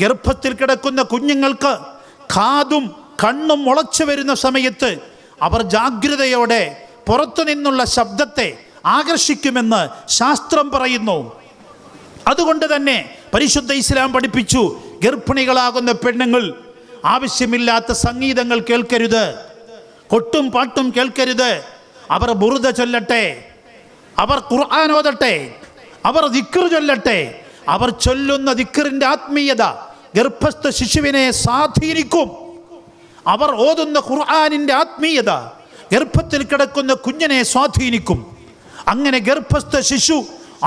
ഗർഭത്തിൽ കിടക്കുന്ന കുഞ്ഞുങ്ങൾക്ക് കാതും കണ്ണും മുളച്ചു വരുന്ന സമയത്ത് അവർ ജാഗ്രതയോടെ പുറത്തു നിന്നുള്ള ശബ്ദത്തെ ആകർഷിക്കുമെന്ന് ശാസ്ത്രം പറയുന്നു. അതുകൊണ്ട് തന്നെ പരിശുദ്ധ ഇസ്ലാം പഠിപ്പിച്ചു, ഗർഭിണികളാകുന്ന പെണ്ണുങ്ങൾ ആവശ്യമില്ലാത്ത സംഗീതങ്ങൾ കേൾക്കരുത്, കൊട്ടും പാട്ടും കേൾക്കരുത്. അവർ ബുറുദ ചൊല്ലട്ടെ, അവർ ഖുർആൻ ഓതട്ടെ, അവർ ദിക്ർ ചൊല്ലട്ടെ. അവർ ചൊല്ലുന്ന ദിക്റിൻ്റെ ആത്മീയത ഗർഭസ്ഥ ശിശുവിനെ സ്വാധീനിക്കും. അവർ ഓതുന്ന ഖുർആനിൻ്റെ ആത്മീയത ഗർഭത്തിൽ കിടക്കുന്ന കുഞ്ഞിനെ സ്വാധീനിക്കും. അങ്ങനെ ഗർഭസ്ഥ ശിശു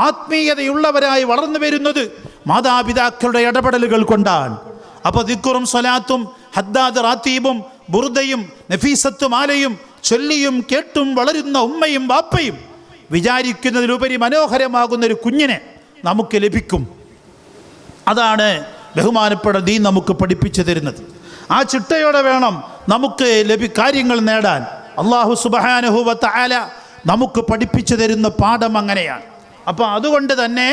ആത്മീയതയുള്ളവരായി വളർന്നു വരുന്നത് മാതാപിതാക്കളുടെ ഇടപെടലുകൾ കൊണ്ടാണ്. അപ്പോൾ ദിക്റും സ്വലാത്തും ഹദ്ദാദ് റാത്തീബും ബുർദയും നഫീസത്തും ആലയും ചൊല്ലിയും കേട്ടും വളരുന്ന ഉമ്മയും ബാപ്പയും വിചാരിക്കുന്നതിലുപരി മനോഹരമാകുന്നൊരു കുഞ്ഞിനെ നമുക്ക് ലഭിക്കും. അതാണ് ബഹുമാനപ്പെട്ട ദീൻ നമുക്ക് പഠിപ്പിച്ചു തരുന്നത്. ആ ചിട്ടയോടെ വേണം നമുക്ക് കാര്യങ്ങൾ നേടാൻ. അല്ലാഹു സുബ്ഹാനഹു വ തആല നമുക്ക് പഠിപ്പിച്ചു തരുന്ന പാഠം അങ്ങനെയാണ്. അപ്പോൾ അതുകൊണ്ട് തന്നെ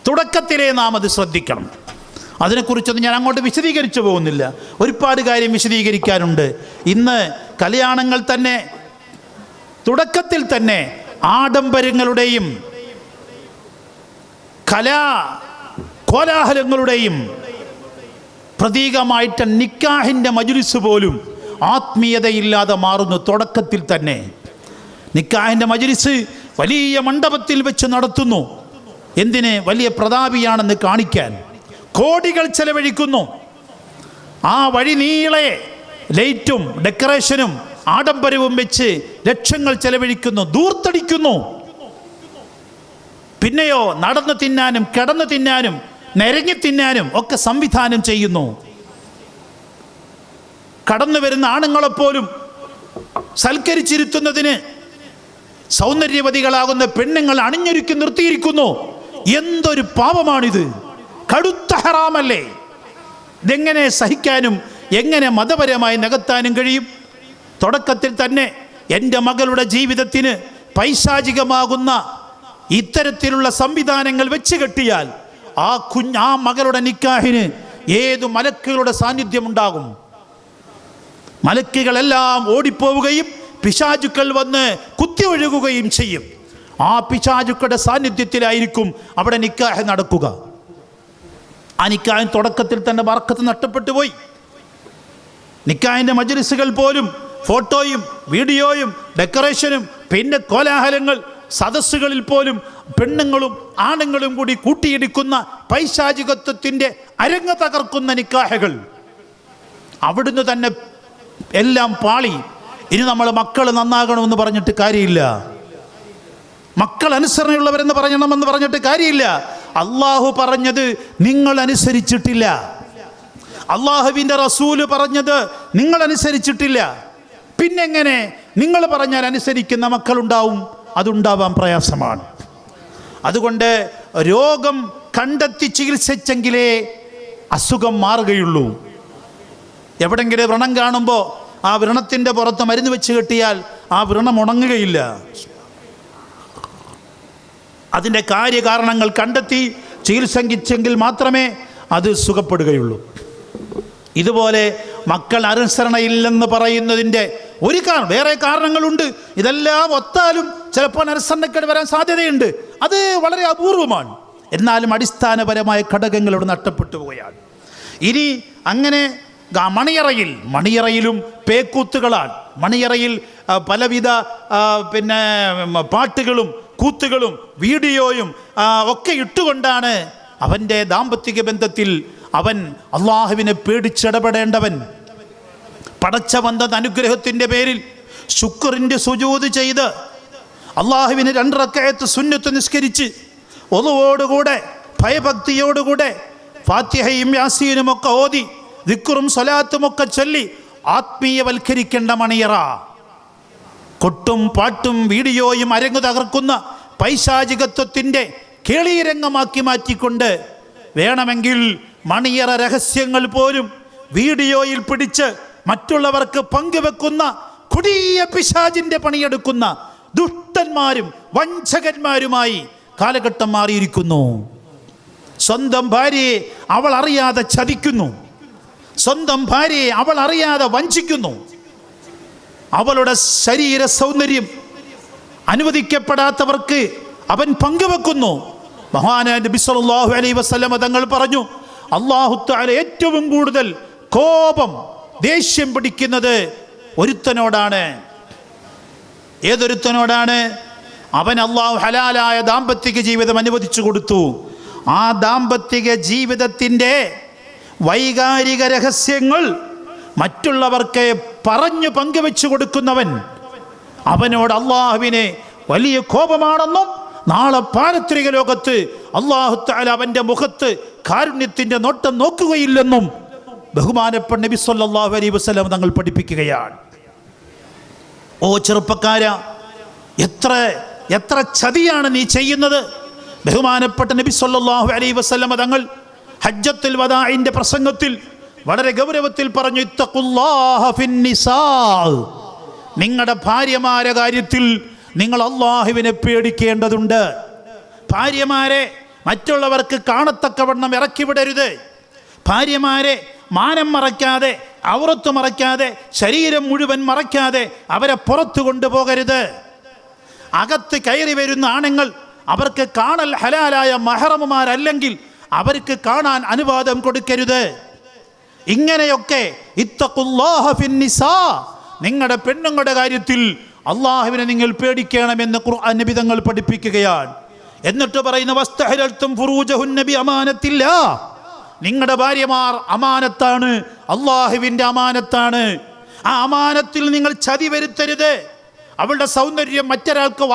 തുടക്കത്തിലേ നാം അത് ശ്രദ്ധിക്കണം. അതിനെക്കുറിച്ചൊന്നും ഞാൻ അങ്ങോട്ട് വിശദീകരിച്ചു പോകുന്നില്ല, ഒരുപാട് കാര്യം വിശദീകരിക്കാനുണ്ട്. ഇന്ന് കല്യാണങ്ങൾ തന്നെ തുടക്കത്തിൽ തന്നെ ആഡംബരങ്ങളുടെയും കോലാഹലങ്ങളുടെയും പ്രതീകമായിട്ട് നിക്കാഹിൻ്റെ മജ്ലിസ് പോലും ആത്മീയതയില്ലാതെ മാറുന്നു. തുടക്കത്തിൽ തന്നെ നിക്കാഹിൻ്റെ മജ്ലിസ് വലിയ മണ്ഡപത്തിൽ വെച്ച് നടത്തുന്നു. എന്തിന്? വലിയ പ്രതാപിയാണെന്ന് കാണിക്കാൻ കോടികൾ ചെലവഴിക്കുന്നു. ആ വഴി നീളെ ലൈറ്റും ഡെക്കറേഷനും ആഡംബരവും വെച്ച് ലക്ഷങ്ങൾ ചെലവഴിക്കുന്നു, ധൂർത്തടിക്കുന്നു. പിന്നെയോ നടന്നു തിന്നാനും കിടന്നു തിന്നാനും നിരങ്ങി തിന്നാനും ഒക്കെ സംവിധാനം ചെയ്യുന്നു. കടന്നു വരുന്ന ആണുങ്ങളെപ്പോലും സൽക്കരിച്ചിരുത്തുന്നതിന് സൗന്ദര്യവതികളാകുന്ന പെണ്ണുങ്ങൾ അണിഞ്ഞൊരുക്കി നിർത്തിയിരിക്കുന്നു. എന്തൊരു പാപമാണിത്! കടുത്ത ഹറാമല്ലേ? ഇതെങ്ങനെ സഹിക്കാനും എങ്ങനെ മതപരമായി നികത്താനും കഴിയും? തുടക്കത്തിൽ തന്നെ എൻ്റെ മകളുടെ ജീവിതത്തിന് പൈശാചികമാകുന്ന ഇത്തരത്തിലുള്ള സംവിധാനങ്ങൾ വെച്ച് കെട്ടിയാൽ ആ മകളുടെ നിക്കാഹിന് ഏതു മലക്കുകളുടെ സാന്നിധ്യം ഉണ്ടാകും. മലക്കുകളെല്ലാം ഓടിപ്പോവുകയും പിശാചുക്കൾ വന്ന് കുത്തിയൊഴുകുകയും ചെയ്യും. ആ പിശാചുക്കളുടെ സാന്നിധ്യത്തിലായിരിക്കും അവിടെ നിക്കാഹ് നടക്കുക. ആ നിക്കാഹിന് തുടക്കത്തിൽ തന്നെ ബർക്കത്ത് നഷ്ടപ്പെട്ടു പോയി. നിക്കാഹിൻ്റെ മജ്ലിസുകൾ പോലും ഫോട്ടോയും വീഡിയോയും ഡെക്കറേഷനും പിന്നെ കോലാഹലങ്ങൾ, സദസ്സുകളിൽ പോലും പെണ്ണുങ്ങളും ആണുങ്ങളും കൂടി കൂട്ടിയിടിക്കുന്ന പൈശാചികത്വത്തിൻ്റെ അരങ്ങ് തകർക്കുന്ന നിക്കാഹുകൾ. അവിടുന്ന് തന്നെ എല്ലാം പാളി. ഇനി നമ്മൾ മക്കൾ നന്നാകണമെന്ന് പറഞ്ഞിട്ട് കാര്യമില്ല, മക്കൾ അനുസരണയുള്ളവരെന്ന് പറയണമെന്ന് പറഞ്ഞിട്ട് കാര്യമില്ല. അള്ളാഹു പറഞ്ഞത് നിങ്ങൾ അനുസരിച്ചിട്ടില്ല, അള്ളാഹുവിൻ്റെ റസൂല് പറഞ്ഞത് നിങ്ങൾ അനുസരിച്ചിട്ടില്ല. പിന്നെങ്ങനെ നിങ്ങൾ പറഞ്ഞാൽ അനുസരിക്കുന്ന മക്കളുണ്ടാവും? അതുണ്ടാവാൻ പ്രയാസമാണ്. അതുകൊണ്ട് രോഗം കണ്ടെത്തി ചികിത്സിച്ചെങ്കിലേ അസുഖം മാറുകയുള്ളൂ. എവിടെങ്കിലും വ്രണം കാണുമ്പോൾ ആ വ്രണത്തിൻ്റെ പുറത്ത് മരുന്ന് വെച്ച് കെട്ടിയാൽ ആ വ്രണം ഉണങ്ങുകയില്ല. അതിൻ്റെ കാര്യകാരണങ്ങൾ കണ്ടെത്തി ചികിത്സിച്ചെങ്കിൽ മാത്രമേ അത് സുഖപ്പെടുകയുള്ളൂ. ഇതുപോലെ മക്കൾ അനുസരണയില്ലെന്ന് പറയുന്നതിൻ്റെ ഒരു കാരണം, വേറെ കാരണങ്ങളുണ്ട്. ഇതെല്ലാം ഒത്താലും ചിലപ്പോൾ അനുസരണക്കേട് വരാൻ സാധ്യതയുണ്ട്. അത് വളരെ അപൂർവമാണ്. എന്നാലും അടിസ്ഥാനപരമായ ഘടകങ്ങൾ ഇവിടെ നഷ്ടപ്പെട്ടു പോവുകയാണ്. ഇനി അങ്ങനെ മണിയറയിലും പേക്കൂത്തുകളാണ്. മണിയറയിൽ പലവിധ പാട്ടുകളും കൂത്തുകളും വീഡിയോയും ഒക്കെ ഇട്ടുകൊണ്ടാണ് അവൻ്റെ ദാമ്പത്തിക ബന്ധത്തിൽ അവൻ അള്ളാഹുവിനെ പേടിച്ചിടപെടേണ്ടവൻ. പടച്ചവന്റെ അനുഗ്രഹത്തിൻ്റെ പേരിൽ ശുക്റിൻ്റെ സുജൂദ് ചെയ്ത് അള്ളാഹുവിന് 2 റക്അത്ത് സുന്നത്ത് നിസ്കരിച്ച് ഒളുവോടുകൂടെ ഭയഭക്തിയോടുകൂടെ ഫാത്തിഹയും യാസീനും ഒക്കെ ഓതി ദിക്റും സ്വലാത്തും ഒക്കെ ചൊല്ലി ആത്മീയവൽക്കരിക്കേണ്ട മണിയറ കൊട്ടും പാട്ടും വീഡിയോയും അരങ്ങു തകർക്കുന്ന പൈശാചികത്വത്തിൻ്റെ കേളീരംഗമാക്കി മാറ്റിക്കൊണ്ട് വേണമെങ്കിൽ മണിയറ രഹസ്യങ്ങൾ പോലും വീഡിയോയിൽ പിടിച്ച് മറ്റുള്ളവർക്ക് പങ്കുവെക്കുന്ന കൊടിയ പിശാചിൻ്റെ പണിയെടുക്കുന്ന ദുഷ്ടന്മാരും വഞ്ചകന്മാരുമായി കാലഘട്ടം മാറിയിരിക്കുന്നു. സ്വന്തം ഭാര്യയെ അവൾ അറിയാതെ ചതിക്കുന്നു, സ്വന്തം ഭാര്യയെ അവൾ അറിയാതെ വഞ്ചിക്കുന്നു, അവളുടെ ശരീര സൗന്ദര്യം അനുവദിക്കപ്പെടാത്തവർക്ക് അവൻ പങ്കുവെക്കുന്നു. മഹാനായ നബി സല്ലല്ലാഹു അലൈഹി വസല്ലം തങ്ങൾ പറഞ്ഞു, അല്ലാഹു തആല ഏറ്റവും കൂടുതൽ കോപം, ദേഷ്യം പിടിക്കുന്നത് ഒരുത്തനോടാണ്. ഏതൊരുത്തനോടാണ്? അവൻ അല്ലാഹു ഹലാലായ ദാമ്പത്തിക ജീവിതം അനുവദിച്ചു കൊടുത്തു. ആ ദാമ്പത്തിക ജീവിതത്തിൻ്റെ വൈകാരിക രഹസ്യങ്ങൾ മറ്റുള്ളവർക്ക് പറഞ്ഞു പങ്കുവെച്ചു കൊടുക്കുന്നവൻ, അവനോട് അള്ളാഹുവിനെ വലിയ കോപമാണെന്നും നാളെ പാരത്രിക ലോകത്ത് അല്ലാഹു തആല അവൻ്റെ മുഖത്ത് കാരുണ്യത്തിൻ്റെ നോട്ടം നോക്കുകയില്ലെന്നും ബഹുമാനപ്പെട്ട നബി സല്ലല്ലാഹു അലൈഹി വസല്ലം തങ്ങൾ പഠിപ്പിക്കുകയാണ്. ഓ ചെറുപ്പക്കാരാ, എത്ര ചതിയാണ് നീ ചെയ്യുന്നത്. ബഹുമാനപ്പെട്ട നബി സല്ലല്ലാഹു അലൈഹി വസല്ലം തങ്ങൾ ഹജ്ജത്തുൽ വദാഇന്റെ പ്രസംഗത്തിൽ വളരെ ഗൗരവത്തിൽ പറഞ്ഞു, ഇത്തഖുല്ലാഹ ഫിന്നിസാ, നിങ്ങളുടെ ഭാര്യമാരെ കാര്യത്തിൽ നിങ്ങൾ അള്ളാഹുവിനെ പേടിക്കേണ്ടതുണ്ട്. ഭാര്യമാരെ മറ്റുള്ളവർക്ക് കാണത്തക്കവണ്ണം ഇറക്കി വിടരുത്. ഭാര്യമാരെ മാനം മറയ്ക്കാതെ, ഔറത്ത് മറയ്ക്കാതെ, ശരീരം മുഴുവൻ മറയ്ക്കാതെ അവരെ പുറത്തു കൊണ്ടുപോകരുത്. അകത്ത് കയറി വരുന്ന ആണുങ്ങൾ അവർക്ക് കാണൽ ഹലാലായ മഹറമുമാരല്ലെങ്കിൽ അവർക്ക് കാണാൻ അനുവാദം കൊടുക്കരുത്. ഇങ്ങനെയൊക്കെ ഇത്തഖുല്ലാഹ ഫിന്നിസാ, നിങ്ങളുടെ പെണ്ണുങ്ങളുടെ കാര്യത്തിൽ അള്ളാഹുവിനെ നിങ്ങൾ പേടിക്കണമെന്ന് ഖുർആൻ നബി തങ്ങൾ പഠിപ്പിക്കുകയാണ്. എന്നിട്ട് പറയുന്ന വസ്തഹലൽതും ഫുറൂജഹുന്ന ബി അമാനത്തില്ലാ, നിങ്ങളുടെ ഭാര്യമാർ അമാനത്താണ്, അള്ളാഹുവിൻ്റെ അമാനത്താണ്. ആ അമാനത്തിൽ നിങ്ങൾ ചതി വരുത്തരുത്. അവളുടെ സൗന്ദര്യം മറ്റൊരാൾക്ക്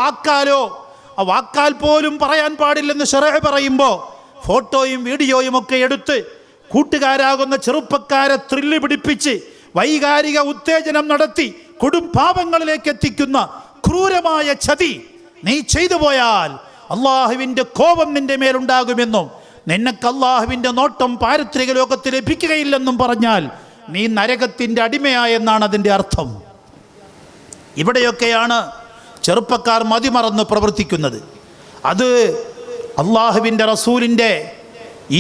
വാക്കാൽ പോലും പറയാൻ പാടില്ലെന്ന് ശറഅ് പറയുമ്പോൾ ഫോട്ടോയും വീഡിയോയും ഒക്കെ എടുത്ത് കൂട്ടുകാരാകുന്ന ചെറുപ്പക്കാരെ ത്രില്ല് പിടിപ്പിച്ച് വൈകാരിക ഉത്തേജനം നടത്തി കൊടും പാപങ്ങളിലേക്ക് എത്തിക്കുന്ന ക്രൂരമായ ചതി നീ ചെയ്തു പോയാൽ അള്ളാഹുവിൻ്റെ കോപം നിന്റെ മേലുണ്ടാകുമെന്നും നിനക്ക് അള്ളാഹുവിൻ്റെ നോട്ടം പാരത്രിക ലോകത്ത് ലഭിക്കുകയില്ലെന്നും പറഞ്ഞാൽ നീ നരകത്തിൻ്റെ അടിമയായെന്നാണ് അതിൻ്റെ അർത്ഥം. ഇവിടെയൊക്കെയാണ് ചെറുപ്പക്കാർ മതിമറന്ന് പ്രവർത്തിക്കുന്നത്. അത് അള്ളാഹുവിൻ്റെ റസൂലിൻ്റെ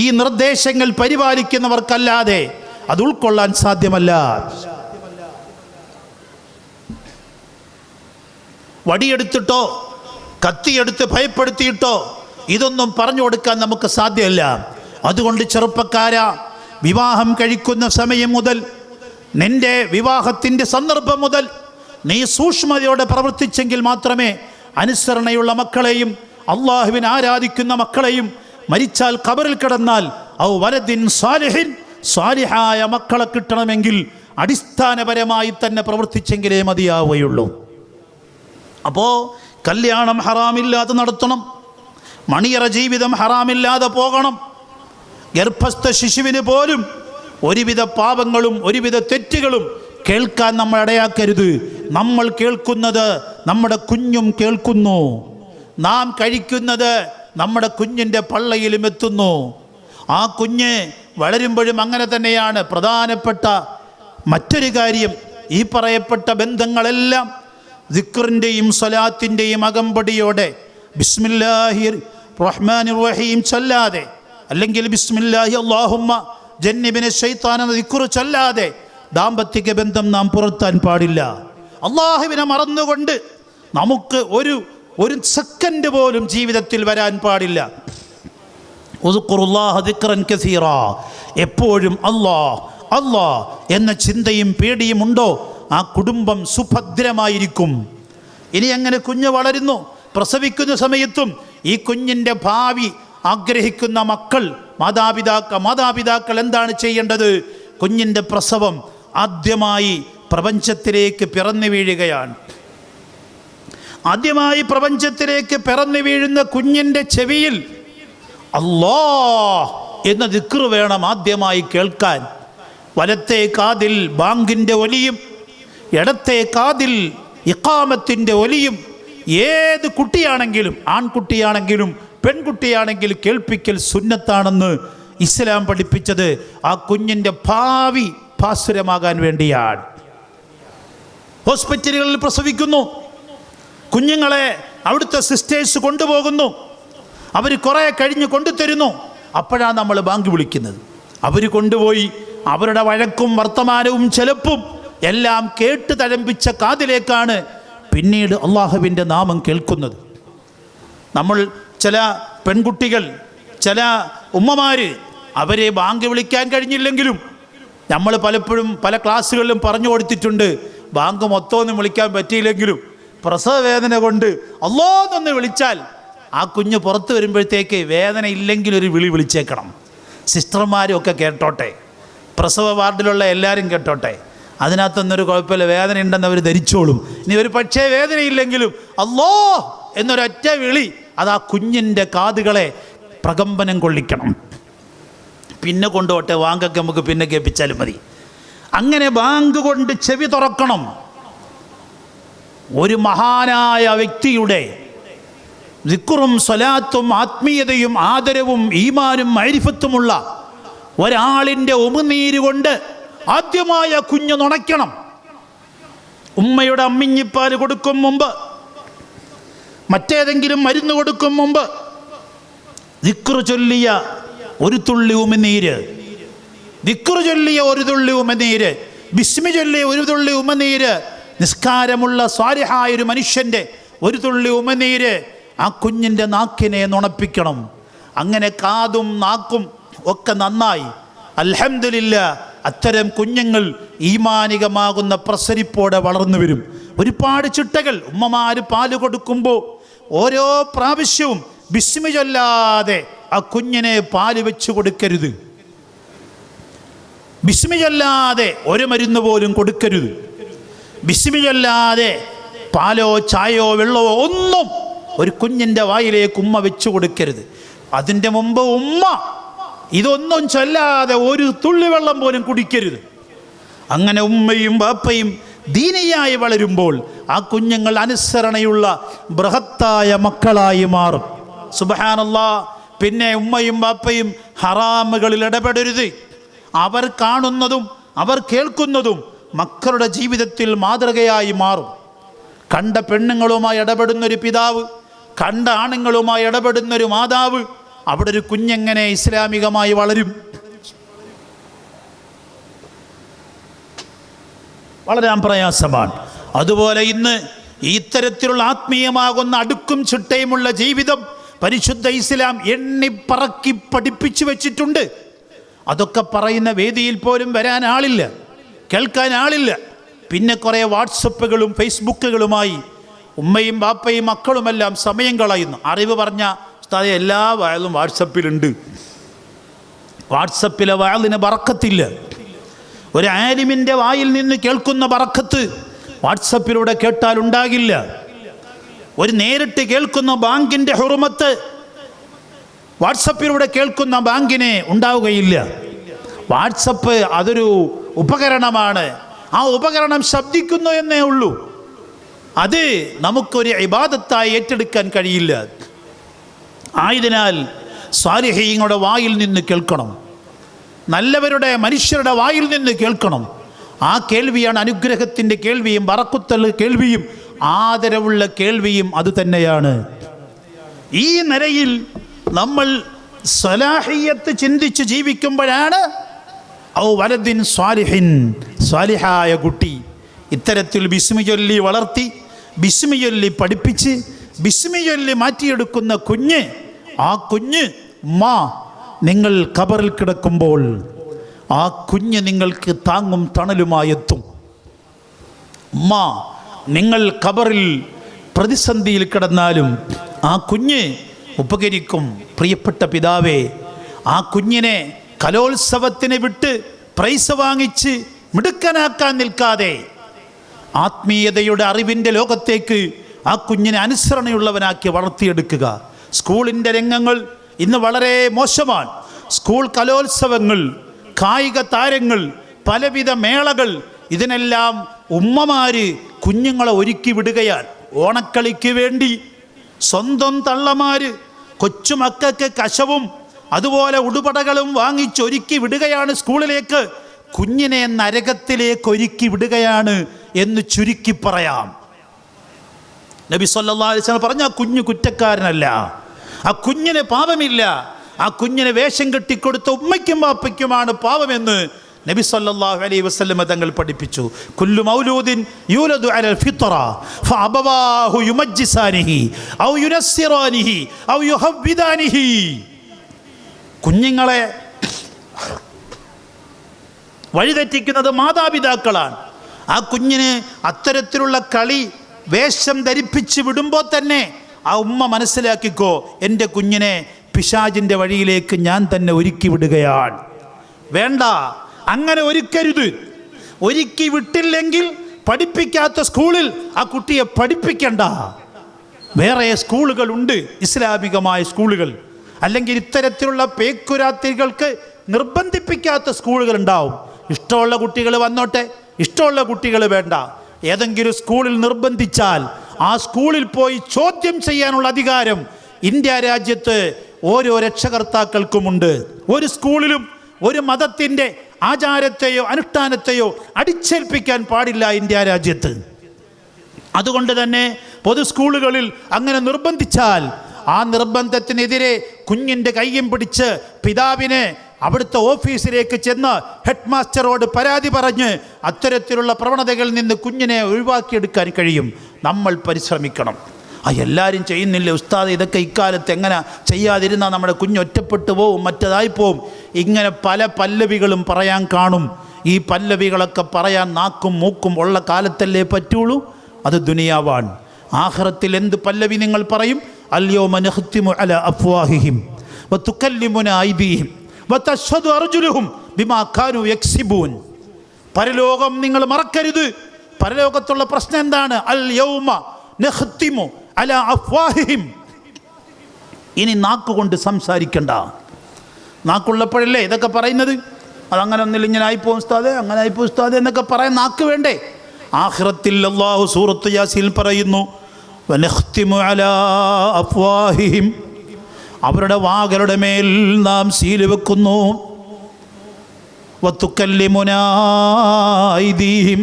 ഈ നിർദ്ദേശങ്ങൾ പരിപാലിക്കുന്നവർക്കല്ലാതെ അത് ഉൾക്കൊള്ളാൻ സാധ്യമല്ല. വടിയെടുത്തിട്ടോ കത്തിയെടുത്ത് ഭയപ്പെടുത്തിയിട്ടോ ഇതൊന്നും പറഞ്ഞു കൊടുക്കാൻ നമുക്ക് സാധ്യമല്ല. അതുകൊണ്ട് ചെറുപ്പക്കാരാ, വിവാഹം കഴിക്കുന്ന സമയം മുതൽ, നിന്റെ വിവാഹത്തിൻ്റെ സന്ദർഭം മുതൽ നീ സൂക്ഷ്മതയോടെ പ്രവർത്തിച്ചെങ്കിൽ മാത്രമേ അനുസരണയുള്ള മക്കളെയും അള്ളാഹുവിനെ ആരാധിക്കുന്ന മക്കളെയും മരിച്ചാൽ ഖബറിൽ കിടന്നാൽ ഔ വലദിൻ സാലിഹിൻ, സാലിഹായ മക്കളെ കിട്ടണമെങ്കിൽ അടിസ്ഥാനപരമായി തന്നെ പ്രവർത്തിച്ചെങ്കിലേ മതിയാവുകയുള്ളൂ. അപ്പോൾ കല്യാണം ഹറാമില്ലാതെ നടത്തണം, മണിയറ ജീവിതം ഹറാമില്ലാതെ പോകണം. ഗർഭസ്ഥ ശിശുവിന് പോലും ഒരുവിധ പാപങ്ങളും ഒരുവിധ തെറ്റുകളും കേൾക്കാൻ നമ്മൾ ഇടയാക്കരുത്. നമ്മൾ കേൾക്കുന്നത് നമ്മുടെ കുഞ്ഞും കേൾക്കുന്നു, നാം കഴിക്കുന്നത് നമ്മുടെ കുഞ്ഞിൻ്റെ പള്ളയിലും എത്തുന്നു. ആ കുഞ്ഞ് വളരുമ്പോഴും അങ്ങനെ തന്നെയാണ്. പ്രധാനപ്പെട്ട മറ്റൊരു കാര്യം, ഈ പറയപ്പെട്ട ബന്ധങ്ങളെല്ലാം ദിക്റിൻ്റെയും സ്വലാത്തിൻ്റെയും അകമ്പടിയോടെ ബിസ്മില്ലാഹിർ റഹ്മാനിർ റഹീം ചൊല്ലാതെ, അല്ലെങ്കിൽ ബിസ്മില്ലാഹി അല്ലാഹുമ്മ ജന്നിബിന ശൈത്താൻ എന്ന ദിക്റ് ചൊല്ലാതെ ദാമ്പത്തിക ബന്ധം നാം പുലർത്താൻ പാടില്ല. അള്ളാഹുവിനെ മറന്നുകൊണ്ട് നമുക്ക് ഒരു സെക്കൻഡ് പോലും ജീവിതത്തിൽ വരാൻ പാടില്ല. ഉദ്കുറുല്ലാഹ ദിക്റൻ കസീറാ, എപ്പോഴും അല്ലാഹ് എന്ന ചിന്തയും പേടിയും ഉണ്ടോ, ആ കുടുംബം സുഭദ്രമായിരിക്കും. ഇനി അങ്ങനെ കുഞ്ഞ് വളരുന്നു, പ്രസവിക്കുന്ന സമയത്തും ഈ കുഞ്ഞിൻ്റെ ഭാവി ആഗ്രഹിക്കുന്ന മാതാപിതാക്കൾ എന്താണ് ചെയ്യേണ്ടത്? കുഞ്ഞിൻ്റെ പ്രസവം ആദ്യമായി പ്രപഞ്ചത്തിലേക്ക് പിറന്നു വീഴുകയാണ്. ആദ്യമായി പ്രപഞ്ചത്തിലേക്ക് പിറന്നു വീഴുന്ന കുഞ്ഞിൻ്റെ ചെവിയിൽ അല്ലാഹ് എന്ന ദിക്റ് വേണം ആദ്യമായി കേൾക്കാൻ. വലത്തെ കാതിൽ ബാങ്കിൻ്റെ ഒലിയും ഇടത്തെ കാതിൽ ഇഖാമത്തിൻ്റെ ഒലിയും ഏത് കുട്ടിയാണെങ്കിലും, ആൺകുട്ടിയാണെങ്കിലും പെൺകുട്ടിയാണെങ്കിലും കേൾപ്പിക്കൽ സുന്നത്താണെന്ന് ഇസ്ലാം പഠിപ്പിച്ചത് ആ കുഞ്ഞിൻ്റെ ഭാവി ഭാസുരമാകാൻ വേണ്ടിയാണ്. ഹോസ്പിറ്റലുകളിൽ പ്രസവിക്കുന്നു, കുഞ്ഞുങ്ങളെ അവിടുത്തെ സിസ്റ്റേഴ്സ് കൊണ്ടുപോകുന്നു, അവർ കുറേ കഴിഞ്ഞ് കൊണ്ടുതരുന്നു. അപ്പോഴാണ് നമ്മൾ ബാങ്ക് വിളിക്കുന്നത്. അവർ കൊണ്ടുപോയി അവരുടെ വഴക്കും വർത്തമാനവും ചെലപ്പും എല്ലാം കേട്ട് തഴമ്പിച്ച കാതിലേക്കാണ് പിന്നീട് അള്ളാഹുവിൻ്റെ നാമം കേൾക്കുന്നത്. നമ്മൾ ചില പെൺകുട്ടികൾ, ചില ഉമ്മമാർ, അവരെ ബാങ്ക് വിളിക്കാൻ കഴിഞ്ഞില്ലെങ്കിലും നമ്മൾ പലപ്പോഴും പല ക്ലാസ്സുകളിലും പറഞ്ഞു കൊടുത്തിട്ടുണ്ട്, ബാങ്ക് മൊത്തമൊന്നും വിളിക്കാൻ പറ്റിയില്ലെങ്കിലും പ്രസവ വേദന കൊണ്ട് അല്ലാഹ് വിളിച്ചാൽ ആ കുഞ്ഞ് പുറത്ത് വരുമ്പോഴത്തേക്ക് വേദന ഇല്ലെങ്കിൽ ഒരു വിളി വിളിച്ചേക്കണം. സിസ്റ്റർമാരും ഒക്കെ കേട്ടോട്ടെ, പ്രസവ വാർഡിലുള്ള എല്ലാവരും കേട്ടോട്ടെ, അതിനകത്തൊന്നൊരു കുഴപ്പമില്ല, വേദന ഉണ്ടെന്ന് അവർ ധരിച്ചോളും. ഇനി ഒരു പക്ഷേ വേദനയില്ലെങ്കിലും അല്ലാഹ് എന്നൊരൊറ്റ വിളി അത് ആ കുഞ്ഞിൻ്റെ കാതുകളെ പ്രകമ്പനം കൊള്ളിക്കണം. പിന്നെ കൊണ്ടുപോട്ടെ, ബാങ്കൊക്കെ നമുക്ക് പിന്നെ കേൾപ്പിച്ചാലും മതി. അങ്ങനെ ബാങ്ക് കൊണ്ട് ചെവി തുറക്കണം. ഒരു മഹാനായ വ്യക്തിയുടെ ദിക്റും സ്വലാത്തും ആത്മീയതയും ആദരവും ഈമാനും മഅരിഫത്തുമുള്ള ഒരാളിൻ്റെ ഉമിനീര് കൊണ്ട് ആദ്യമായ കുഞ്ഞ് നുണയ്ക്കണം. ഉമ്മയുടെ അമ്മിഞ്ഞിപ്പാൽ കൊടുക്കും മുമ്പ്, മറ്റേതെങ്കിലും മരുന്ന് കൊടുക്കും മുമ്പ് ദിക്റ് ചൊല്ലിയ ഒരു തുള്ളി ഉമിനീര്, ദിക്റ് ചൊല്ലിയ ഒരു തുള്ളി ഉമിനീര്, ബിസ്മി ചൊല്ലിയ ഒരു തുള്ളി ഉമിനീര്, നിസ്കാരമുള്ള സ്വാലിഹായൊരു മനുഷ്യൻ്റെ ഒരു തുള്ളി ഉമിനീര് ആ കുഞ്ഞിൻ്റെ നാക്കിനെ നുണപ്പിക്കണം. അങ്ങനെ കാതും നാക്കും ഒക്കെ നന്നായി അൽഹംദുലില്ലാഹ് അത്തരം കുഞ്ഞുങ്ങൾ ഈമാനികമാകുന്ന പ്രസരിപ്പോടെ വളർന്നു വരും. ഒരുപാട് ചിട്ടകൾ. ഉമ്മമാർ പാല് കൊടുക്കുമ്പോൾ ഓരോ പ്രാവശ്യവും ബിസ്മി ചൊല്ലാതെ ആ കുഞ്ഞിനെ പാല് വെച്ച് കൊടുക്കരുത്. ബിസ്മി ചൊല്ലാതെ ഒരു മരുന്ന് പോലും കൊടുക്കരുത്. ബിസ്മി ചൊല്ലാതെ പാലോ ചായയോ വെള്ളമോ ഒന്നും ഒരു കുഞ്ഞിൻ്റെ വായിലേക്ക് ഉമ്മ വെച്ച് കൊടുക്കരുത്. അതിൻ്റെ മുമ്പ് ഉമ്മ ഇതൊന്നും ചൊല്ലാതെ ഒരു തുള്ളി വെള്ളം പോലും കുടിക്കരുത്. അങ്ങനെ ഉമ്മയും ബാപ്പയും ദീനിയായി വളരുമ്പോൾ ആ കുഞ്ഞുങ്ങൾ അനുസരണയുള്ള ബൃഹത്തായ മക്കളായി മാറും. സുബ്ഹാനല്ലാഹ്. പിന്നെ ഉമ്മയും ബാപ്പയും ഹറാമുകളിൽ ഇടപെടരുത്. അവർ കാണുന്നതും അവർ കേൾക്കുന്നതും മക്കളുടെ ജീവിതത്തിൽ മാതൃകയായി മാറും. കണ്ട പെണ്ണുങ്ങളുമായി ഇടപെടുന്നൊരു പിതാവ്, കണ്ട ആണുങ്ങളുമായി ഇടപെടുന്നൊരു മാതാവ്, അവിടെ ഒരു കുഞ്ഞെങ്ങനെ ഇസ്ലാമികമായി വളരും? വളരാൻ പ്രയാസമാണ്. അതുപോലെ ഇന്ന് ഇത്തരത്തിലുള്ള ആത്മീയമാകുന്ന അടുക്കും ചിട്ടയുമുള്ള ജീവിതം പരിശുദ്ധ ഇസ്ലാം എണ്ണിപ്പറക്കി പഠിപ്പിച്ചു വെച്ചിട്ടുണ്ട്. അതൊക്കെ പറയുന്ന വേദിയിൽ പോലും വരാൻ ആളില്ല, കേൾക്കാൻ ആളില്ല. പിന്നെ കുറേ വാട്സപ്പുകളും ഫേസ്ബുക്കുകളുമായി ഉമ്മയും ബാപ്പയും മക്കളുമെല്ലാം സമയം കളയുന്നു. അറിവ് പറഞ്ഞ ഉസ്താദേ എല്ലാ വയലും വാട്സപ്പിലുണ്ട്. വാട്സപ്പിലെ വയലിന് ബറക്കത്തില്ല. ഒരു ആലിമിൻ്റെ വായിൽ നിന്ന് കേൾക്കുന്ന ബറക്കത്ത് വാട്സപ്പിലൂടെ കേട്ടാൽ ഉണ്ടാകില്ല. ഒരു നേരിട്ട് കേൾക്കുന്ന ബാങ്കിൻ്റെ ഹുറുമത്ത് വാട്സപ്പിലൂടെ കേൾക്കുന്ന ബാങ്കിനെ ഉണ്ടാവുകയില്ല. വാട്സപ്പ് അതൊരു ഉപകരണമാണ്. ആ ഉപകരണം ശബ്ദിക്കുന്നു എന്നേ ഉള്ളൂ. അത് നമുക്കൊരു ഇബാദത്തായി ഏറ്റെടുക്കാൻ കഴിയില്ല. ആയതിനാൽ സ്വാലിഹീങ്ങളുടെ വായിൽ നിന്ന് കേൾക്കണം, നല്ലവരുടെ മനുഷ്യരുടെ വായിൽ നിന്ന് കേൾക്കണം. ആ കേൾവിയാണ് അനുഗ്രഹത്തിൻ്റെ കേൾവിയും ബറക്കത്തുള്ള കേൾവിയും ആദരവുള്ള കേൾവിയും അതുതന്നെയാണ്. ഈ നിലയിൽ നമ്മൾ സ്വലാഹിയത്ത് ചിന്തിച്ച് ജീവിക്കുമ്പോഴാണ് ഔ വലദിൻ സ്വാലിഹിൻ, സ്വാലിഹായ കുട്ടി ഇത്തരത്തിൽ ബിസ്മി ചൊല്ലി വളർത്തി, ബിസ്മി ചൊല്ലി പഠിപ്പിച്ച്, ബിസ്മി ചൊല്ലി മാറ്റിയെടുക്കുന്ന കുഞ്ഞ്, ആ കുഞ്ഞ് മാ നിങ്ങൾ ഖബറിൽ കിടക്കുമ്പോൾ ആ കുഞ്ഞ് നിങ്ങൾക്ക് താങ്ങും തണലുമായെത്തും. മാ നിങ്ങൾ ഖബറിൽ പ്രതിസന്ധിയിൽ കിടന്നാലും ആ കുഞ്ഞ് ഉപകരിക്കും. പ്രിയപ്പെട്ട പിതാവേ, ആ കുഞ്ഞിനെ കലോത്സവത്തിന് വിട്ട് പ്രൈസ് വാങ്ങിച്ച് മിടുക്കനാക്കാൻ നിൽക്കാതെ ആത്മീയതയുടെ അറിവിൻ്റെ ലോകത്തേക്ക് ആ കുഞ്ഞിനെ അനുസരണയുള്ളവനാക്കി വളർത്തിയെടുക്കുക. സ്കൂളിൻ്റെ രംഗങ്ങൾ ഇന്ന് വളരെ മോശമാണ്. സ്കൂൾ കലോത്സവങ്ങൾ, കായിക താരങ്ങൾ, പലവിധ മേളകൾ, ഇതിനെല്ലാം ഉമ്മമാര് കുഞ്ഞുങ്ങളെ ഒരുക്കി വിടുകയാണ്. ഓണക്കളിക്ക് വേണ്ടി സ്വന്തം തള്ളമാര് കൊച്ചുമക്കൾക്ക് കശവും അതുപോലെ ഉടുപടകളും വാങ്ങിച്ചൊരുക്കി വിടുകയാണ് സ്കൂളിലേക്ക്. കുഞ്ഞിനെ നരകത്തിലേക്ക് ഒരുക്കി വിടുകയാണ് എന്ന് ചുരുക്കി പറയാം. നബി സല്ലല്ലാഹു അലൈഹി വസല്ലം പറഞ്ഞ ആ കുഞ്ഞ് കുറ്റക്കാരനല്ല, ആ കുഞ്ഞിന് പാപമില്ല. ആ കുഞ്ഞിനെ വേഷം കെട്ടിക്കൊടുത്ത ഉമ്മയ്ക്കും വാപ്പയ്ക്കുമാണ് പാവമെന്ന് നബി സല്ലല്ലാഹു അലൈഹി വസല്ലം തങ്ങൾ പഠിപ്പിച്ചു. കുല്ലു മൗലൂദിൻ യൂലദു അലൽ ഫിത്ര ഫഅബവാഹു യുമജ്ജിസാനിഹി ഔ യുനസ്സിറാനിഹി ഔ യുഹവ്വിദാനിഹി. കുഞ്ഞുങ്ങളെ വഴിതെറ്റിക്കുന്നത് മാതാപിതാക്കളാണ്. ആ കുഞ്ഞിന് അത്തരത്തിലുള്ള കളി വേഷം ധരിപ്പിച്ച് വിടുമ്പോൾ തന്നെ ആ ഉമ്മ മനസ്സിലാക്കിക്കോ, എൻ്റെ കുഞ്ഞിനെ പിശാചിൻ്റെ വഴിയിലേക്ക് ഞാൻ തന്നെ ഒരുക്കി വിടുകയാണ്. വേണ്ട, അങ്ങനെ ഒരുക്കരുത്. ഒരുക്കി വിട്ടില്ലെങ്കിൽ പഠിപ്പിക്കാത്ത സ്കൂളിൽ ആ കുട്ടിയെ പഠിപ്പിക്കണ്ട. വേറെ സ്കൂളുകളുണ്ട്, ഇസ്ലാമികമായ സ്കൂളുകൾ. അല്ലെങ്കിൽ ഇത്തരത്തിലുള്ള പേക്കുരാത്തികൾക്ക് നിർബന്ധിപ്പിക്കാത്ത സ്കൂളുകൾ ഉണ്ടാവും. ഇഷ്ടമുള്ള കുട്ടികൾ വന്നോട്ടെ, ഇഷ്ടമുള്ള കുട്ടികൾ വേണ്ട. ഏതെങ്കിലും സ്കൂളിൽ നിർബന്ധിച്ചാൽ ആ സ്കൂളിൽ പോയി ചോദ്യം ചെയ്യാനുള്ള അധികാരം ഇന്ത്യ രാജ്യത്ത് ഓരോ രക്ഷകർത്താക്കൾക്കുമുണ്ട്. ഒരു സ്കൂളിലും ഒരു മതത്തിൻ്റെ ആചാരത്തെയോ അനുഷ്ഠാനത്തെയോ അടിച്ചേൽപ്പിക്കാൻ പാടില്ല ഇന്ത്യ രാജ്യത്ത്. അതുകൊണ്ട് തന്നെ പൊതു സ്കൂളുകളിൽ അങ്ങനെ നിർബന്ധിച്ചാൽ ആ നിർബന്ധത്തിനെതിരെ കുഞ്ഞിൻ്റെ കയ്യും പിടിച്ച് പിതാവിനെ അവിടുത്തെ ഓഫീസിലേക്ക് ചെന്ന് ഹെഡ് മാസ്റ്ററോട് പരാതി പറഞ്ഞ് അത്തരത്തിലുള്ള പ്രവണതകളിൽ നിന്ന് കുഞ്ഞിനെ ഒഴിവാക്കിയെടുക്കാൻ കഴിയും. നമ്മൾ പരിശ്രമിക്കണം. എല്ലാവരും ചെയ്യുന്നില്ല ഉസ്താദ്, ഇതൊക്കെ ഇക്കാലത്ത് എങ്ങനെ ചെയ്യാതിരുന്നാൽ നമ്മുടെ കുഞ്ഞ് ഒറ്റപ്പെട്ടു പോവും, മറ്റേതായി പോവും. ഇങ്ങനെ പല പല്ലവികളും പറയാൻ കാണും. ഈ പല്ലവികളൊക്കെ പറയാൻ നാക്കും മൂക്കും ഉള്ള കാലത്തല്ലേ പറ്റുള്ളൂ. അത് ദുനിയാവാണ്. ആഖിറത്തിൽ എന്ത് പല്ലവി നിങ്ങൾ പറയും? അൽയൗമ നഖ്തിമു അലാ അഫ്വാഹിഹിം വതുകല്ലിമുനാ ഐദീഹിം വതശ്ഹദു അർജുലുഹും ബിമാ കാനൂ യക്സിബൂൻ. പരലോകം നിങ്ങൾ മറക്കരുത്. പരലോകത്തുള്ള പ്രശ്നം എന്താണ്? അൽയൗമ നഖ്തിമു അലാ അഫ്വാഹിഹിം. ഇനി നാക്കുകൊണ്ട് സംസാരിക്കണ്ട. നാക്കുള്ളപ്പോഴല്ലേ ഇതൊക്കെ പറയുന്നത്. അതങ്ങനെ ഒന്നില്ല, ഇങ്ങനെ ആയിപ്പോ ഉസ്താദേ, അങ്ങനെ ആയിപ്പോ ഉസ്താദേ എന്നൊക്കെ പറയാൻ നാക്ക് വേണ്ടേ? ആഖിറത്തിൽ അല്ലാഹു സൂറത്ത് യാസീൻ പറയുന്നു, വനഖ്തിമു അലാ അഫ്വാഹിഹിം, അവരുടെ വാകളുടെ മേൽ നാം സീല് വെക്കുന്നു. വതുകല്ലിമുനാ ഐദീഹിം,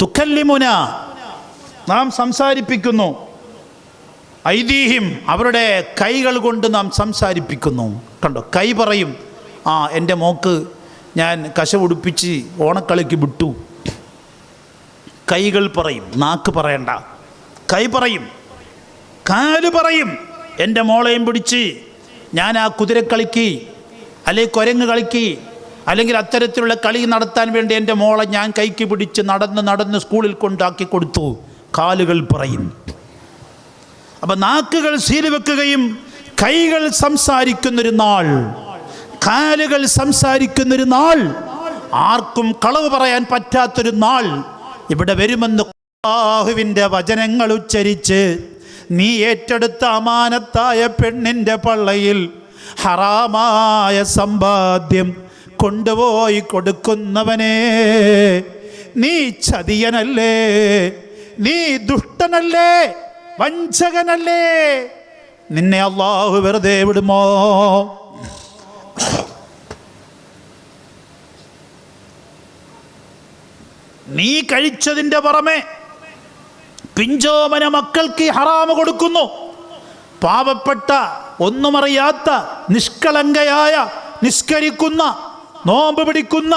തുകല്ലിമുന നാം സംസാരിപ്പിക്കുന്നു. ഐദീഹിം, അവരുടെ കൈകൾ കൊണ്ട് നാം സംസാരിപ്പിക്കുന്നു. കണ്ടോ, കൈ പറയും, എൻ്റെ മോക്ക് ഞാൻ കശവുടുപ്പിച്ച് ഓണക്കളിക്ക് വിട്ടു. കൈകൾ പറയും, നാക്ക് പറയണ്ട. കൈ പറയും, കാല് പറയും, എൻ്റെ മോളെയും പിടിച്ച് ഞാൻ ആ കുതിരക്കളിക്ക് അല്ലെങ്കിൽ കുരങ്ങ് കളിക്ക് അല്ലെങ്കിൽ അത്തരത്തിലുള്ള കളി നടത്താൻ വേണ്ടി എൻ്റെ മോളെ ഞാൻ കൈക്ക് പിടിച്ച് നടന്ന് സ്കൂളിൽ കൊണ്ടാക്കി കൊടുത്തു. കാലുകൾ പറയും. അപ്പം നാക്കുകൾ സീല് വെക്കുകയും കൈകൾ സംസാരിക്കുന്നൊരു നാൾ, കാലുകൾ സംസാരിക്കുന്നൊരു നാൾ, ആർക്കും കളവ് പറയാൻ പറ്റാത്തൊരു നാൾ ഇവിടെ വരുമെന്ന് അല്ലാഹുവിൻ്റെ വചനങ്ങൾ ഉച്ചരിച്ച് നീ ഏറ്റെടുത്ത അമാനത്തായ പെണ്ണിൻ്റെ പള്ളയിൽ ഹറാമായ സമ്പാദ്യം കൊണ്ടുപോയി കൊടുക്കുന്നവനെ, നീ ചതിയനല്ലേ, നീ ദുഷ്ടനല്ലേ, വഞ്ചകനല്ലേ? നിന്നെ അല്ലാഹു വെറുതെ വിടുമോ? നീ കഴിച്ചതിൻ്റെ പുറമെ പിഞ്ചോമന മക്കൾക്ക് ഹറാമ് കൊടുക്കുന്നു. പാവപ്പെട്ട ഒന്നുമറിയാത്ത നിഷ്കളങ്കയായ നിസ്കരിക്കുന്ന നോമ്പ് പിടിക്കുന്ന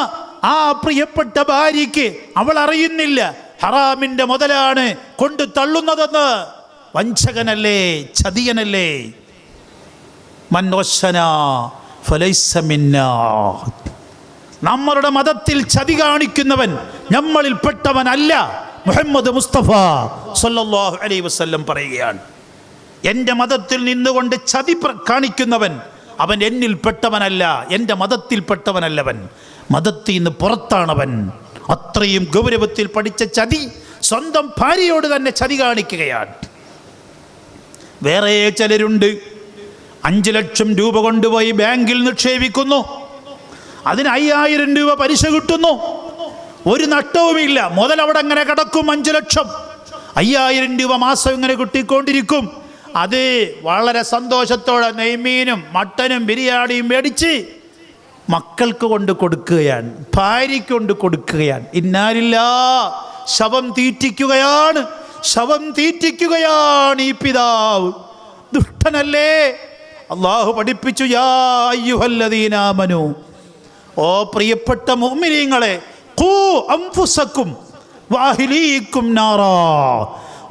ആ പ്രിയപ്പെട്ട ഭാര്യയ്ക്ക് അവൾ അറിയുന്നില്ല ഹറാമിൻ്റെ മുതലാണ് കൊണ്ട് തള്ളുന്നതെന്ന്. വഞ്ചകനല്ലേ, ചതിയനല്ലേ? മൻ വശനാ ഫലൈസ മിന്നാ. നമ്മളുടെ മതത്തിൽ ചതി കാണിക്കുന്നവൻ നമ്മളിൽ പെട്ടവനല്ല. മുഹമ്മദ് മുസ്തഫ സല്ലല്ലാഹു അലൈഹി വസല്ലം പറയുകയാണ്, എൻ്റെ മതത്തിൽ നിന്നുകൊണ്ട് ചതി കാണിക്കുന്നവൻ അവൻ എന്നിൽ പെട്ടവനല്ല, എൻ്റെ മതത്തിൽ പെട്ടവനല്ലവൻ, മതത്തിൽ നിന്ന് പുറത്താണവൻ. അത്രയും ഗൗരവത്തിൽ പഠിച്ച ചതി സ്വന്തം ഭാര്യയോട് തന്നെ ചതി കാണിക്കുകയാണ്. വേറെ ചിലരുണ്ട് 5 ലക്ഷം രൂപ കൊണ്ടുപോയി ബാങ്കിൽ നിക്ഷേപിക്കുന്നു, അതിന് 5000 രൂപ പലിശ കിട്ടുന്നു, ഒരു നഷ്ടവുമില്ല. മുതൽ അവിടെ അങ്ങനെ കിടക്കും. 5 ലക്ഷം 5000 രൂപ മാസം ഇങ്ങനെ കിട്ടിക്കൊണ്ടിരിക്കും. അത് വളരെ സന്തോഷത്തോടെ നെയ്മീനും മട്ടനും ബിരിയാണിയും മേടിച്ച് മക്കൾക്ക് കൊണ്ട് കൊടുക്കുകയാണ്, ഭാര്യയ്ക്ക് കൊണ്ട് കൊടുക്കുകയാണ്. ഇന്നാലില്ലാ, ശവം തീറ്റിക്കുകയാണ്. ശവം തീറ്റിക്കുകയാണ് ഈ പിതാവ്. ദുഷ്ടനല്ലേ? അള്ളാഹു പഠിപ്പിച്ചു, യാ അയ്യുഹല്ലദീന ആമനൂ, ഓ പ്രിയപ്പെട്ട മുഅ്മിനീങ്ങളെ, ഖൂ അൻഫുസക്കും വഅഹ്ലീകും നാറാ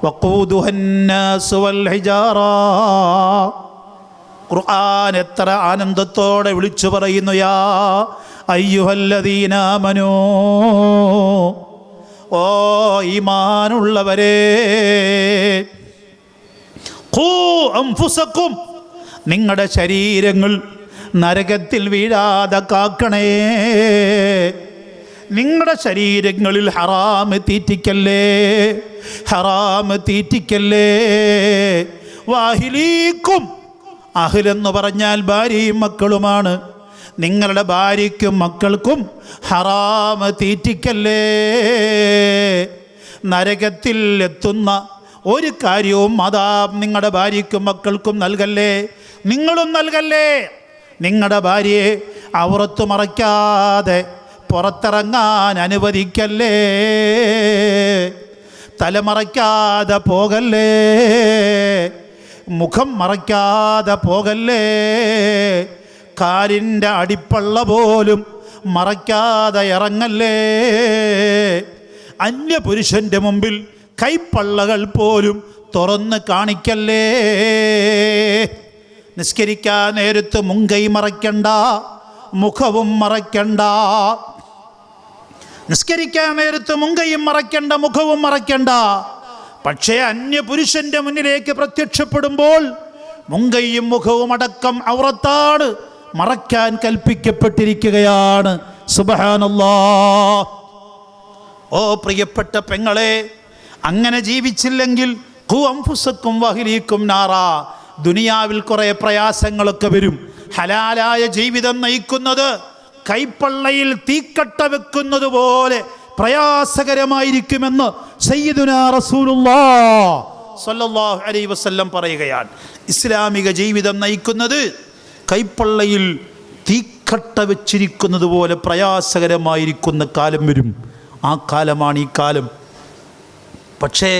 വഖൂദുഹന്നാസ് വൽ ഹിജാറ. ഖുർആൻ എത്ര ആനന്ദത്തോടെ വിളിച്ചു പറയുന്നു, യാ അയ്യുഹല്ലദീന ആമനൂ, ഓ ഈമാനുള്ളവരെ, ഖൂ അൻഫുസക്കും, നിങ്ങളുടെ ശരീരങ്ങൾ നരകത്തിൽ വീഴാതെ കാക്കണേ. നിങ്ങളുടെ ശരീരങ്ങളിൽ ഹറാം തീറ്റിക്കല്ലേ, ഹറാം തീറ്റിക്കല്ലേ. വാഹിലീക്കും, അഹ്ലെന്ന് പറഞ്ഞാൽ ഭാര്യയും മക്കളുമാണ്. നിങ്ങളുടെ ഭാര്യയ്ക്കും മക്കൾക്കും ഹറാം തീറ്റിക്കല്ലേ. നരകത്തിൽ എത്തുന്ന ഒരു കാര്യവും അതാ നിങ്ങളുടെ ഭാര്യയ്ക്കും മക്കൾക്കും നൽകല്ലേ, നിങ്ങളും നൽകല്ലേ. നിങ്ങളുടെ ഭാര്യയെ ഔറത്ത് മറയ്ക്കാതെ പുറത്തിറങ്ങാൻ അനുവദിക്കല്ലേ. തലമറയ്ക്കാതെ പോകല്ലേ, മുഖം മറയ്ക്കാതെ പോകല്ലേ, കാലിൻ്റെ അടിപ്പള്ള പോലും മറയ്ക്കാതെ ഇറങ്ങല്ലേ. അന്യപുരുഷൻ്റെ മുമ്പിൽ കൈപ്പള്ളകൾ പോലും തുറന്ന് കാണിക്കല്ലേ. നിസ്കരിക്കാൻ നേരത്ത് മുങ്കൈ മറയ്ക്കണ്ട, മുഖവും മറയ്ക്കണ്ട. നിസ്കരിക്കാൻ നേരത്ത് മുങ്കയും മറയ്ക്കണ്ട, മുഖവും മറയ്ക്കണ്ട. പക്ഷേ അന്യപുരുഷന്റെ മുന്നിലേക്ക് പ്രത്യക്ഷപ്പെടുമ്പോൾ മുങ്കയും മുഖവും അടക്കം ഔറത്താണ്, മറയ്ക്കാൻ കൽപ്പിക്കപ്പെട്ടിരിക്കുകയാണ്. സുബ്ഹാനല്ലാഹ്. ഓ പ്രിയപ്പെട്ട പെങ്ങളെ, അങ്ങനെ ജീവിച്ചില്ലെങ്കിൽ ഖൂ അൻഫുസക്കും വഅഹ്ലീകും നാറാ, ദുനിയാവിൽ കുറേ പ്രയാസങ്ങളൊക്കെ വരും. ഹലാലായ ജീവിതം നയിക്കുന്നത് കൈപ്പള്ളയിൽ തീക്കട്ട വെക്കുന്നത് പോലെ പ്രയാസകരമായിരിക്കുമെന്ന് സയ്യിദുനാ റസൂലുള്ളാഹ് സ്വല്ലല്ലാഹു അലൈഹി വസല്ലം പറയുകയാണ്. ഇസ്ലാമിക ജീവിതം നയിക്കുന്നത് കൈപ്പള്ളയിൽ തീക്കട്ട വെച്ചിരിക്കുന്നത് പോലെ പ്രയാസകരമായിരിക്കുന്ന കാലം വരും. ആ കാലമാണ് ഈ കാലം. പക്ഷേ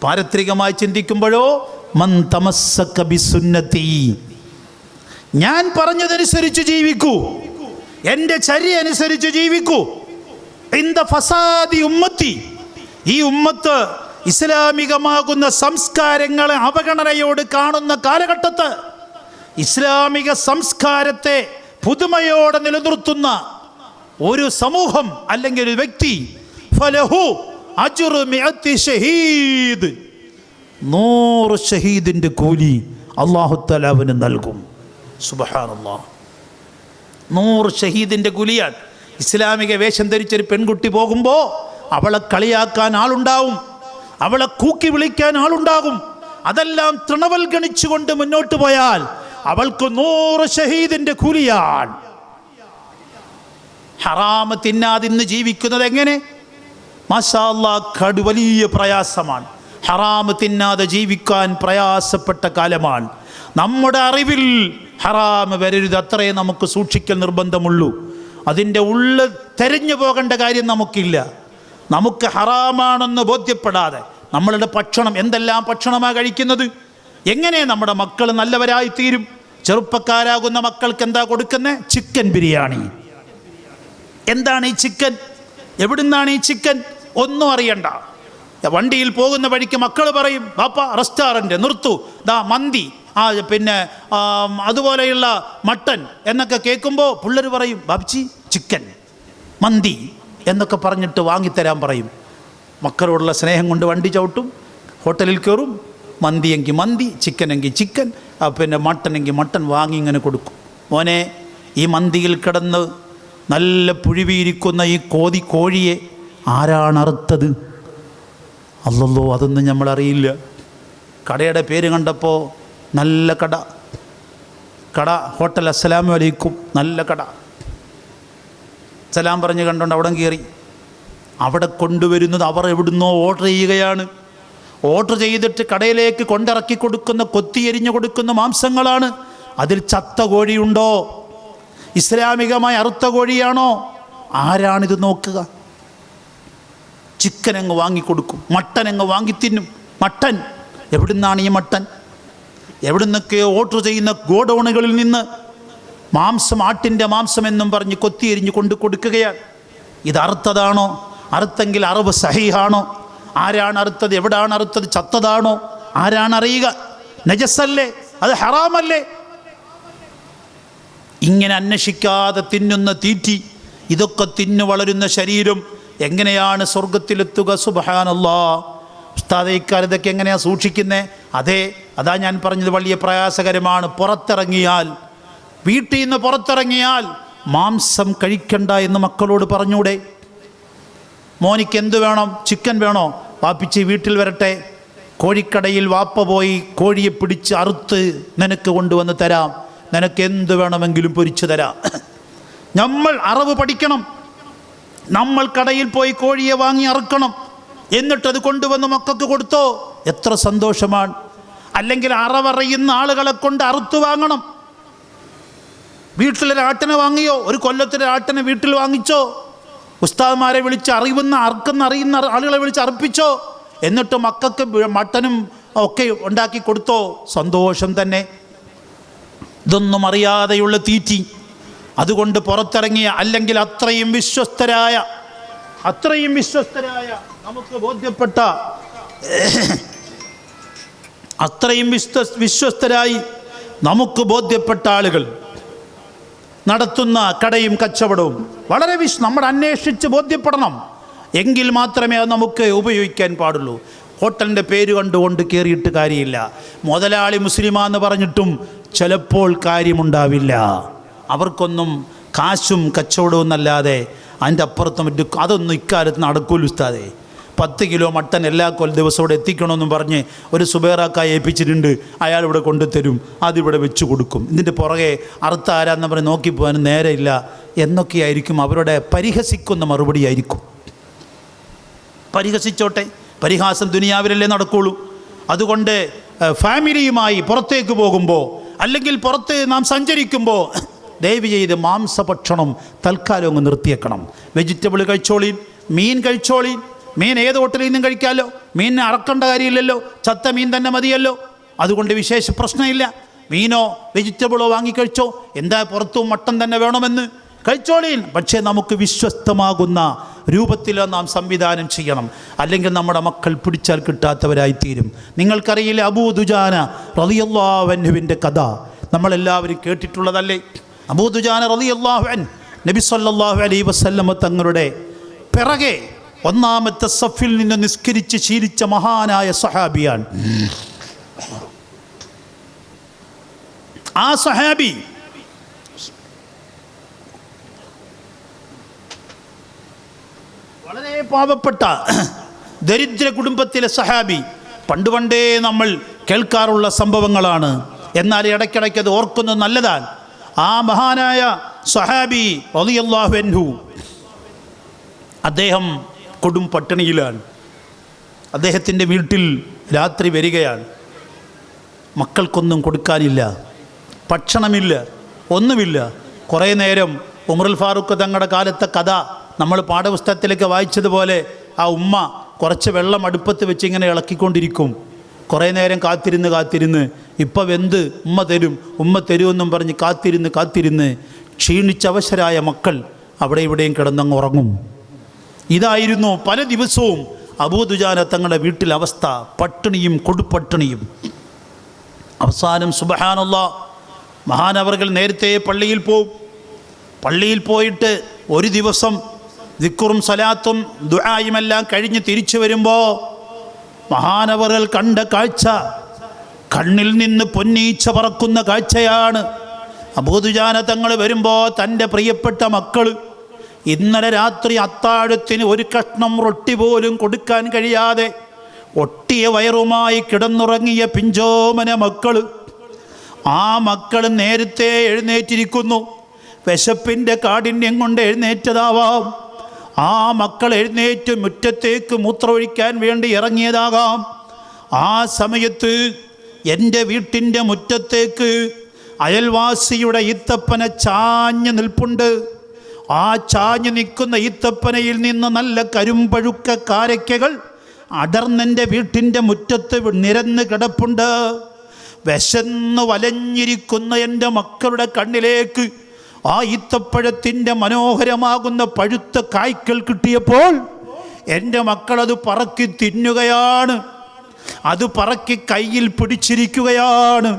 പാരത്രികമായി ചിന്തിക്കുമ്പോഴോ, മൻ തമസ്സക ബിസുന്നതി, ഞാൻ പറഞ്ഞതനുസരിച്ച് ജീവിക്കൂ, എൻ്റെ ചര്യ അനുസരിച്ച് ജീവിക്കൂ. ഇന്ദ ഫസാദി ഉമ്മത്തി, ഈ ഉമ്മത്ത് ഇസ്ലാമികമാകുന്ന സംസ്കാരങ്ങളെ അവഗണനയോട് കാണുന്ന കാലഘട്ടത്ത് ഇസ്ലാമിക സംസ്കാരത്തെ പുതുമയോടെ നിലനിർത്തുന്ന ഒരു സമൂഹം അല്ലെങ്കിൽ ഒരു വ്യക്തി, ഫലഹു അജ്റു മിഅത്തി ഷഹീദ്, 100 ഷഹീദിൻ്റെ കൂലി അല്ലാഹു തആല അവന് നൽകും. സുബ്ഹാനല്ലാഹ്, 100 ഷഹീദിൻ്റെ കൂലിയാണ്. ഇസ്ലാമിക വേഷം ധരിച്ചൊരു പെൺകുട്ടി പോകുമ്പോൾ അവളെ കളിയാക്കാൻ ആളുണ്ടാവും, അവളെ കൂക്കി വിളിക്കാൻ ആളുണ്ടാകും. അതെല്ലാം തൃണവൽഗണിച്ചുകൊണ്ട് മുന്നോട്ട് പോയാൽ അവൾക്ക് 100 ഷഹീദിൻ്റെ കൂലിയാണ്. ഹറാമ് തിന്നാതിന്ന് ജീവിക്കുന്നത് എങ്ങനെ? മാഷാ അല്ലാഹ്, വലിയ പ്രയാസമാണ്. ഹറാമ് തിന്നാതെ ജീവിക്കാൻ പ്രയാസപ്പെട്ട കാലമാണ്. നമ്മുടെ അറിവിൽ ഹറാമ് വരരുത്, അത്രേ നമുക്ക് സൂക്ഷിക്കൽ നിർബന്ധമുള്ളൂ. അതിൻ്റെ ഉള്ളിൽ തെരഞ്ഞു പോകേണ്ട കാര്യം നമുക്കില്ല. നമുക്ക് ഹറാമാണെന്ന് ബോധ്യപ്പെടാതെ നമ്മളുടെ ഭക്ഷണം, എന്തെല്ലാം ഭക്ഷണമാണ് കഴിക്കുന്നത്, എങ്ങനെ നമ്മുടെ മക്കൾ നല്ലവരായി തീരും? ചെറുപ്പക്കാരാകുന്ന മക്കൾക്ക് എന്താ കൊടുക്കുന്നത്? ചിക്കൻ ബിരിയാണി. എന്താണ് ഈ ചിക്കൻ? എവിടുന്നാണ് ഈ ചിക്കൻ? ഒന്നും അറിയണ്ട. വണ്ടിയിൽ പോകുന്ന വഴിക്ക് മക്കൾ പറയും, ബാപ്പ റെസ്റ്റോറൻറ്റ് നിർത്തു, ദാ മന്തി, പിന്നെ അതുപോലെയുള്ള മട്ടൻ എന്നൊക്കെ കേൾക്കുമ്പോൾ പിള്ളേർ പറയും, ബാബ്ജി ചിക്കൻ മന്തി എന്നൊക്കെ പറഞ്ഞിട്ട് വാങ്ങിത്തരാൻ പറയും. മക്കളോടുള്ള സ്നേഹം കൊണ്ട് വണ്ടി ചവിട്ടും, ഹോട്ടലിൽ കയറും, മന്തിയെങ്കിൽ മന്തി, ചിക്കനെങ്കിൽ ചിക്കൻ, പിന്നെ മട്ടനെങ്കിൽ മട്ടൻ വാങ്ങി ഇങ്ങനെ കൊടുക്കും. മോനെ, ഈ മന്തിയിൽ കിടന്ന് നല്ല പുഴുവിയിരിക്കുന്ന ഈ കോഴിയെ ആരാണ് അറുത്തത്? അല്ലല്ലോ, അതൊന്നും നമ്മളറിയില്ല. കടയുടെ പേര് കണ്ടപ്പോൾ നല്ല കട ഹോട്ടൽ, അസ്സലാമു അലൈക്കും, നല്ല കട, സലാം പറഞ്ഞ് കണ്ടുകൊണ്ട് അവിടെ കയറി. അവിടെ കൊണ്ടുവരുന്നത് അവർ എവിടുന്നോ ഓർഡർ ചെയ്യുകയാണ്. ഓർഡർ ചെയ്തിട്ട് കടയിലേക്ക് കൊണ്ടിറക്കി കൊടുക്കുന്ന, കൊത്തിയെരിഞ്ഞു കൊടുക്കുന്ന മാംസങ്ങളാണ്. അതിൽ ചത്ത കോഴിയുണ്ടോ? ഇസ്ലാമികമായി അറുത്ത കോഴിയാണോ? ആരാണിത് നോക്കുക? ചിക്കൻ അങ്ങ് വാങ്ങിക്കൊടുക്കും, മട്ടൻ അങ്ങ് വാങ്ങിത്തിന്നും. മട്ടൻ എവിടുന്നാണ് ഈ മട്ടൻ? എവിടുന്നൊക്കെയോ ഓർഡർ ചെയ്യുന്ന ഗോഡൗണുകളിൽ നിന്ന് മാംസം, ആട്ടിൻ്റെ മാംസം എന്നും പറഞ്ഞ് കൊത്തിയെരിഞ്ഞ് കൊണ്ട് കൊടുക്കുകയാണ്. ഇത് അറുത്തതാണോ? അറുത്തെങ്കിൽ അറവ് സഹീഹാണോ? ആരാണ് അറുത്തത്? എവിടാണ് അറുത്തത്? ചത്തതാണോ? ആരാണ് അറിയുക? നജസല്ലേ? അത് ഹറാമല്ലേ? ഇങ്ങനെ അന്വേഷിക്കാതെ തിന്നുന്ന തീറ്റി, ഇതൊക്കെ തിന്നു വളരുന്ന ശരീരം എങ്ങനെയാണ് സ്വർഗത്തിലെത്തുക? സുബ്ഹാനല്ലാഹ്. ഉസ്താദേ, ഇക്കാലത്തൊക്കെ എങ്ങനെയാണ് സൂക്ഷിക്കുന്നത്? അതാ ഞാൻ പറഞ്ഞത്, വലിയ പ്രയാസകരമാണ്. പുറത്തിറങ്ങിയാൽ, വീട്ടിൽ നിന്ന് പുറത്തിറങ്ങിയാൽ മാംസം കഴിക്കണ്ട എന്ന് മക്കളോട് പറഞ്ഞൂടെ? മോനിക്ക് എന്ത് വേണം? ചിക്കൻ വേണോ? വാപ്പിച്ച് വീട്ടിൽ വരട്ടെ, കോഴിക്കടയിൽ വാപ്പ പോയി കോഴിയെ പിടിച്ച് അറുത്ത് നിനക്ക് കൊണ്ടുവന്ന് തരാം, നിനക്ക് എന്ത് വേണമെങ്കിലും പൊരിച്ചു തരാം. നമ്മൾ അറവ് പഠിക്കണം. നമ്മൾ കടയിൽ പോയി കോഴിയെ വാങ്ങി അറുക്കണം, എന്നിട്ടത് കൊണ്ടുവന്ന് മക്കൾക്ക് കൊടുത്തോ, എത്ര സന്തോഷമാണ്. അല്ലെങ്കിൽ അറവറിയുന്ന ആളുകളെ കൊണ്ട് അറുത്തു വാങ്ങണം. വീട്ടിലൊരാട്ടിനെ വാങ്ങിയോ? ഒരു കൊല്ലത്തിലൊരാട്ടിനെ വീട്ടിൽ വാങ്ങിച്ചോ? ഉസ്താദ്മാരെ വിളിച്ച് അറിയുന്ന അറിയുന്ന ആളുകളെ വിളിച്ച് അർപ്പിച്ചോ? എന്നിട്ട് മക്കൾക്ക് മട്ടനും ഒക്കെ ഉണ്ടാക്കി കൊടുത്തോ? സന്തോഷം തന്നെ. ഇതൊന്നും അറിയാതെയുള്ള തീറ്റി. അതുകൊണ്ട് പുറത്തിറങ്ങിയ, അല്ലെങ്കിൽ അത്രയും വിശ്വസ്തരായ നമുക്ക് ബോധ്യപ്പെട്ട, അത്രയും വിശ്വസ്തരായി നമുക്ക് ബോധ്യപ്പെട്ട ആളുകൾ നടത്തുന്ന കടയും കച്ചവടവും വളരെ നമ്മൾ അന്വേഷിച്ച് ബോധ്യപ്പെടണം. എങ്കിൽ മാത്രമേ അത് നമുക്ക് ഉപയോഗിക്കാൻ പാടുള്ളൂ. ഹോട്ടലിൻ്റെ പേര് കണ്ടുകൊണ്ട് കയറിയിട്ട് കാര്യമില്ല. മുതലാളി മുസ്ലിമാന്ന് പറഞ്ഞിട്ടും ചിലപ്പോൾ കാര്യമുണ്ടാവില്ല. അവർക്കൊന്നും കാശും കച്ചവടവും എന്നല്ലാതെ അതിൻ്റെ അപ്പുറത്തും അതൊന്നും ഇക്കാലത്ത് നടക്കൂല ഉസ്താദേ. 10 കിലോ മട്ടൻ എല്ലാ ദിവസവും ഇവിടെ എത്തിക്കണമെന്നും പറഞ്ഞ് ഒരു സുബേറാക്കായി ഏൽപ്പിച്ചിട്ടുണ്ട്. അയാൾ ഇവിടെ കൊണ്ടുതരും, അതിവിടെ വെച്ച് കൊടുക്കും. ഇതിൻ്റെ പുറകെ അറുത്ത ആരാന്ന് പറഞ്ഞ് നോക്കിപ്പോകാനും നേരമില്ല എന്നൊക്കെയായിരിക്കും അവരുടെ പരിഹസിക്കുന്ന മറുപടിയായിരിക്കും. പരിഹസിച്ചോട്ടെ, പരിഹാസം ദുനിയാവിലല്ലേ നടക്കുള്ളൂ. അതുകൊണ്ട് ഫാമിലിയുമായി പുറത്തേക്ക് പോകുമ്പോൾ, അല്ലെങ്കിൽ പുറത്ത് നാം സഞ്ചരിക്കുമ്പോൾ ദയവ് ചെയ്ത് മാംസഭക്ഷണം തൽക്കാലം അങ്ങ് നിർത്തിയേക്കണം. വെജിറ്റബിൾ കഴിച്ചോളീൻ, മീൻ കഴിച്ചോളീൻ. മീൻ ഏത് ഹോട്ടലിൽ നിന്നും കഴിക്കാമല്ലോ, മീനിനെ അറക്കേണ്ട കാര്യമില്ലല്ലോ, ചത്ത മീൻ തന്നെ മതിയല്ലോ. അതുകൊണ്ട് വിശേഷ പ്രശ്നമില്ല. മീനോ വെജിറ്റബിളോ വാങ്ങിക്കഴിച്ചോ, എന്താ പുറത്തും മട്ടൻ തന്നെ വേണമെന്ന് കഴിച്ചോളീൻ. പക്ഷേ നമുക്ക് വിശ്വസ്തമാകുന്ന രൂപത്തിൽ നാം സംവിധാനം ചെയ്യണം. അല്ലെങ്കിൽ നമ്മുടെ മക്കൾ പിടിച്ചാൽ കിട്ടാത്തവരായിത്തീരും. നിങ്ങൾക്കറിയില്ല അബൂ ദുജാന റളിയല്ലാഹു അൻഹുവിൻ്റെ കഥ നമ്മളെല്ലാവരും കേട്ടിട്ടുള്ളതല്ലേ? അബൂ ദുജാന റളിയല്ലാഹു അൻഹു നബി സല്ലല്ലാഹു അലൈഹി വസല്ലമ തങ്ങളുടെ പിറകെ ഒന്നാമത്തെ സഫിൽ നിന്ന് നിസ്കരിച്ച് ശീലിച്ച മഹാനായ സഹാബിയാണ്. ആ സഹാബി വളരെ പാവപ്പെട്ട ദരിദ്ര കുടുംബത്തിലെ സഹാബി. പണ്ടേ നമ്മൾ കേൾക്കാറുള്ള സംഭവങ്ങളാണ്, എന്നാൽ ഇടയ്ക്കിടയ്ക്ക് അത് ഓർക്കുന്നത് നല്ലതാണ്. ആ മഹാനായ സഹാബി റളിയല്ലാഹു അൻഹു, അദ്ദേഹം കൊടും പട്ടിണിയിലാണ്. അദ്ദേഹത്തിൻ്റെ വീട്ടിൽ രാത്രി വരികയാണ്. മക്കൾക്കൊന്നും കൊടുക്കാനില്ല, ഭക്ഷണമില്ല, ഒന്നുമില്ല. കുറേ നേരം ഉമറുൽ ഫാറൂഖ് തങ്ങളുടെ കാലത്തെ കഥ നമ്മൾ പാഠപുസ്തകത്തിലൊക്കെ വായിച്ചതുപോലെ ആ ഉമ്മ കുറച്ച് വെള്ളം അടുപ്പത്ത് വെച്ച് ഇങ്ങനെ ഇളക്കിക്കൊണ്ടിരിക്കും. കുറേ നേരം കാത്തിരുന്ന് ഇപ്പം വെന്ത് ഉമ്മ തരുമെന്നും പറഞ്ഞ് കാത്തിരുന്ന് ക്ഷീണിച്ചവശരായ മക്കൾ അവിടെ ഇവിടെയും കിടന്നങ്ങ് ഉറങ്ങും. ഇതായിരുന്നു പല ദിവസവും അബൂ ദുജാന തങ്ങളുടെ വീട്ടിലെ അവസ്ഥ, പട്ടിണിയും കൊടുപ്പട്ടിണിയും. അവസാനം സുബ്ഹാനല്ലാഹ്, മഹാനവറുകൾ നേരത്തെ പള്ളിയിൽ പോവും. പള്ളിയിൽ പോയിട്ട് ഒരു ദിവസം ദിക്റും സലാത്തും ദുആയുമെല്ലാം കഴിഞ്ഞ് തിരിച്ചു വരുമ്പോൾ മഹാനവറുകൾ കണ്ട കാഴ്ച, കണ്ണിൽ നിന്ന് പൊന്നീച്ച പറക്കുന്ന കാഴ്ചയാണ്. അബൂ ദുജാന തങ്ങൾ വരുമ്പോൾ തൻ്റെ പ്രിയപ്പെട്ട മക്കൾ, ഇന്നലെ രാത്രി അത്താഴത്തിന് ഒരു കഷ്ണം റൊട്ടി പോലും കൊടുക്കാൻ കഴിയാതെ ഒട്ടിയ വയറുമായി കിടന്നുറങ്ങിയ പിഞ്ചോമന മക്കൾ, ആ മക്കൾ നേരത്തെ എഴുന്നേറ്റിരിക്കുന്നു. വിശപ്പിൻ്റെ കാഠിന്യം കൊണ്ട് എഴുന്നേറ്റതാവാം. ആ മക്കൾ എഴുന്നേറ്റ് മുറ്റത്തേക്ക് മൂത്രമൊഴിക്കാൻ വേണ്ടി ഇറങ്ങിയതാകാം. ആ സമയത്ത് എൻ്റെ വീട്ടിൻ്റെ മുറ്റത്തേക്ക് അയൽവാസിയുടെ ഈത്തപ്പന ചാഞ്ഞ് നിൽപ്പുണ്ട്. ആ ചാഞ്ഞു നിൽക്കുന്ന ഈത്തപ്പനയിൽ നിന്ന് നല്ല കരുമ്പഴുക്ക കാരയ്ക്കകൾ അടർന്നെൻ്റെ വീട്ടിൻ്റെ മുറ്റത്ത് നിരന്ന് കിടപ്പുണ്ട്. വിശന്ന് വലഞ്ഞിരിക്കുന്ന എൻ്റെ മക്കളുടെ കണ്ണിലേക്ക് ആ ഈത്തപ്പഴത്തിൻ്റെ മനോഹരമാകുന്ന പഴുത്ത കായ്ക്കൾ കിട്ടിയപ്പോൾ എൻ്റെ മക്കളത് പറക്കി തിന്നുകയാണ്, അത് പറക്കി കയ്യിൽ പിടിച്ചിരിക്കുകയാണ്.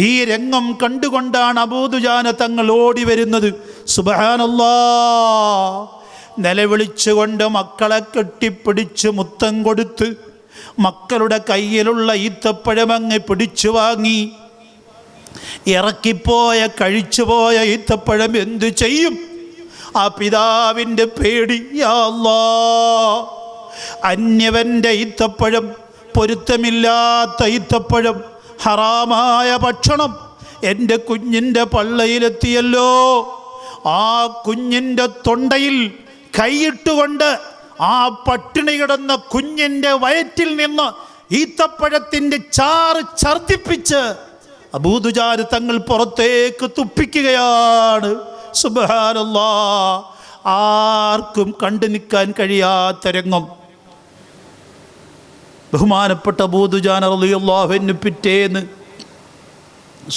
ഈ രംഗം കണ്ടുകൊണ്ടാണ് അബൂദുജാന തങ്ങൾ ഓടി വരുന്നത്. സുബ്ഹാനല്ലാഹ്, നിലവിളിച്ചുകൊണ്ട് മക്കളെ കെട്ടിപ്പിടിച്ച് മുത്തം കൊടുത്ത് മക്കളുടെ കയ്യിലുള്ള ഈത്തപ്പഴമങ്ങ് പിടിച്ചു വാങ്ങി. ഇറക്കിപ്പോയ കഴിച്ചുപോയ ഈത്തപ്പഴം എന്തു ചെയ്യും? ആ പിതാവിൻ്റെ പേടി, യാ അല്ലാഹ്, അന്യവൻ്റെ ഈത്തപ്പഴം, പൊരുത്തമില്ലാത്ത ഈത്തപ്പഴം, ഹറാമായ ഭക്ഷണം എൻ്റെ കുഞ്ഞിൻ്റെ പള്ളയിലെത്തിയല്ലോ. ആ കുഞ്ഞിൻ്റെ തൊണ്ടയിൽ കൈയിട്ടുകൊണ്ട് ആ പട്ടിണി കിടന്ന കുഞ്ഞിൻ്റെ വയറ്റിൽ നിന്ന് ഈത്തപ്പഴത്തിൻ്റെ ചാറ് ഛർദ്ദിപ്പിച്ച് അബൂദുജാന തങ്ങൾ പുറത്തേക്ക് തുപ്പിക്കുകയാണ്. സുബ്ഹാനല്ലാഹ്, ആർക്കും കണ്ടു നിൽക്കാൻ കഴിയാത്ത രംഗം. ബഹുമാനപ്പെട്ട അബൂദുജാന റളിയല്ലാഹു അൻഹു പിറ്റേന്ന്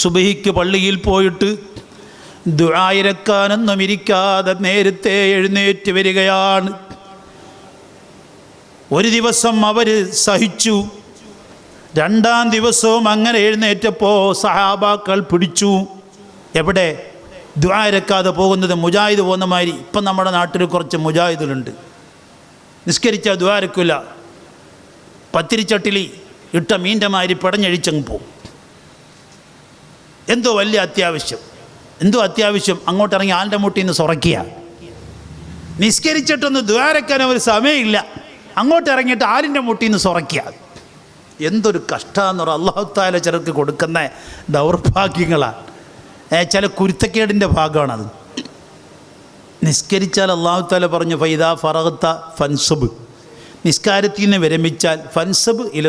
സുബഹിക്ക് പള്ളിയിൽ പോയിട്ട് ദുആയിരക്കാനൊന്നും ഇരിക്കാതെ നേരത്തെ എഴുന്നേറ്റ് വരികയാണ്. ഒരു ദിവസം അവർ സഹിച്ചു, രണ്ടാം ദിവസവും അങ്ങനെ എഴുന്നേറ്റപ്പോൾ സഹാബാക്കൾ പിടിച്ചു. എവിടെ ദുആയിരക്കാതെ പോകുന്നത്? മുജാഹിദ് പോകുന്ന മാതിരി. ഇപ്പം നമ്മുടെ നാട്ടിൽ കുറച്ച് മുജാഹിദുകളുണ്ട്, നിസ്കരിച്ചാൽ ദുആയിരക്കില്ല, പത്തിരിച്ചട്ടിലി ഇട്ട മീൻ്റെ മാതിരി പടഞ്ഞഴിച്ചങ്ങ് പോകും. എന്തോ വലിയ അത്യാവശ്യം, അങ്ങോട്ട് ഇറങ്ങി ആൻ്റെ മുട്ടിൽ നിന്ന് സുറക്കുക. നിസ്കരിച്ചിട്ടൊന്ന് ദ്വാരക്കാൻ ഒരു സമയമില്ല, അങ്ങോട്ട് ഇറങ്ങിയിട്ട് ആലിൻ്റെ മുട്ടിൽ നിന്ന് സുറക്കുക. എന്തൊരു കഷ്ടമെന്ന് പറഞ്ഞാൽ അല്ലാഹു തആല ചിലർക്ക് കൊടുക്കുന്ന ദൗർഭാഗ്യങ്ങളാണ്. ചില കുരുത്തക്കേടിൻ്റെ ഭാഗമാണത്. നിസ്കരിച്ചാൽ അല്ലാഹു തആല പറഞ്ഞു ഫൈദാ ഫറഗ്ത ഫൻസബ്, നിസ്കാരത്തിൽ നിന്ന് വിരമിച്ചാൽ ഫൻസബ് ഇല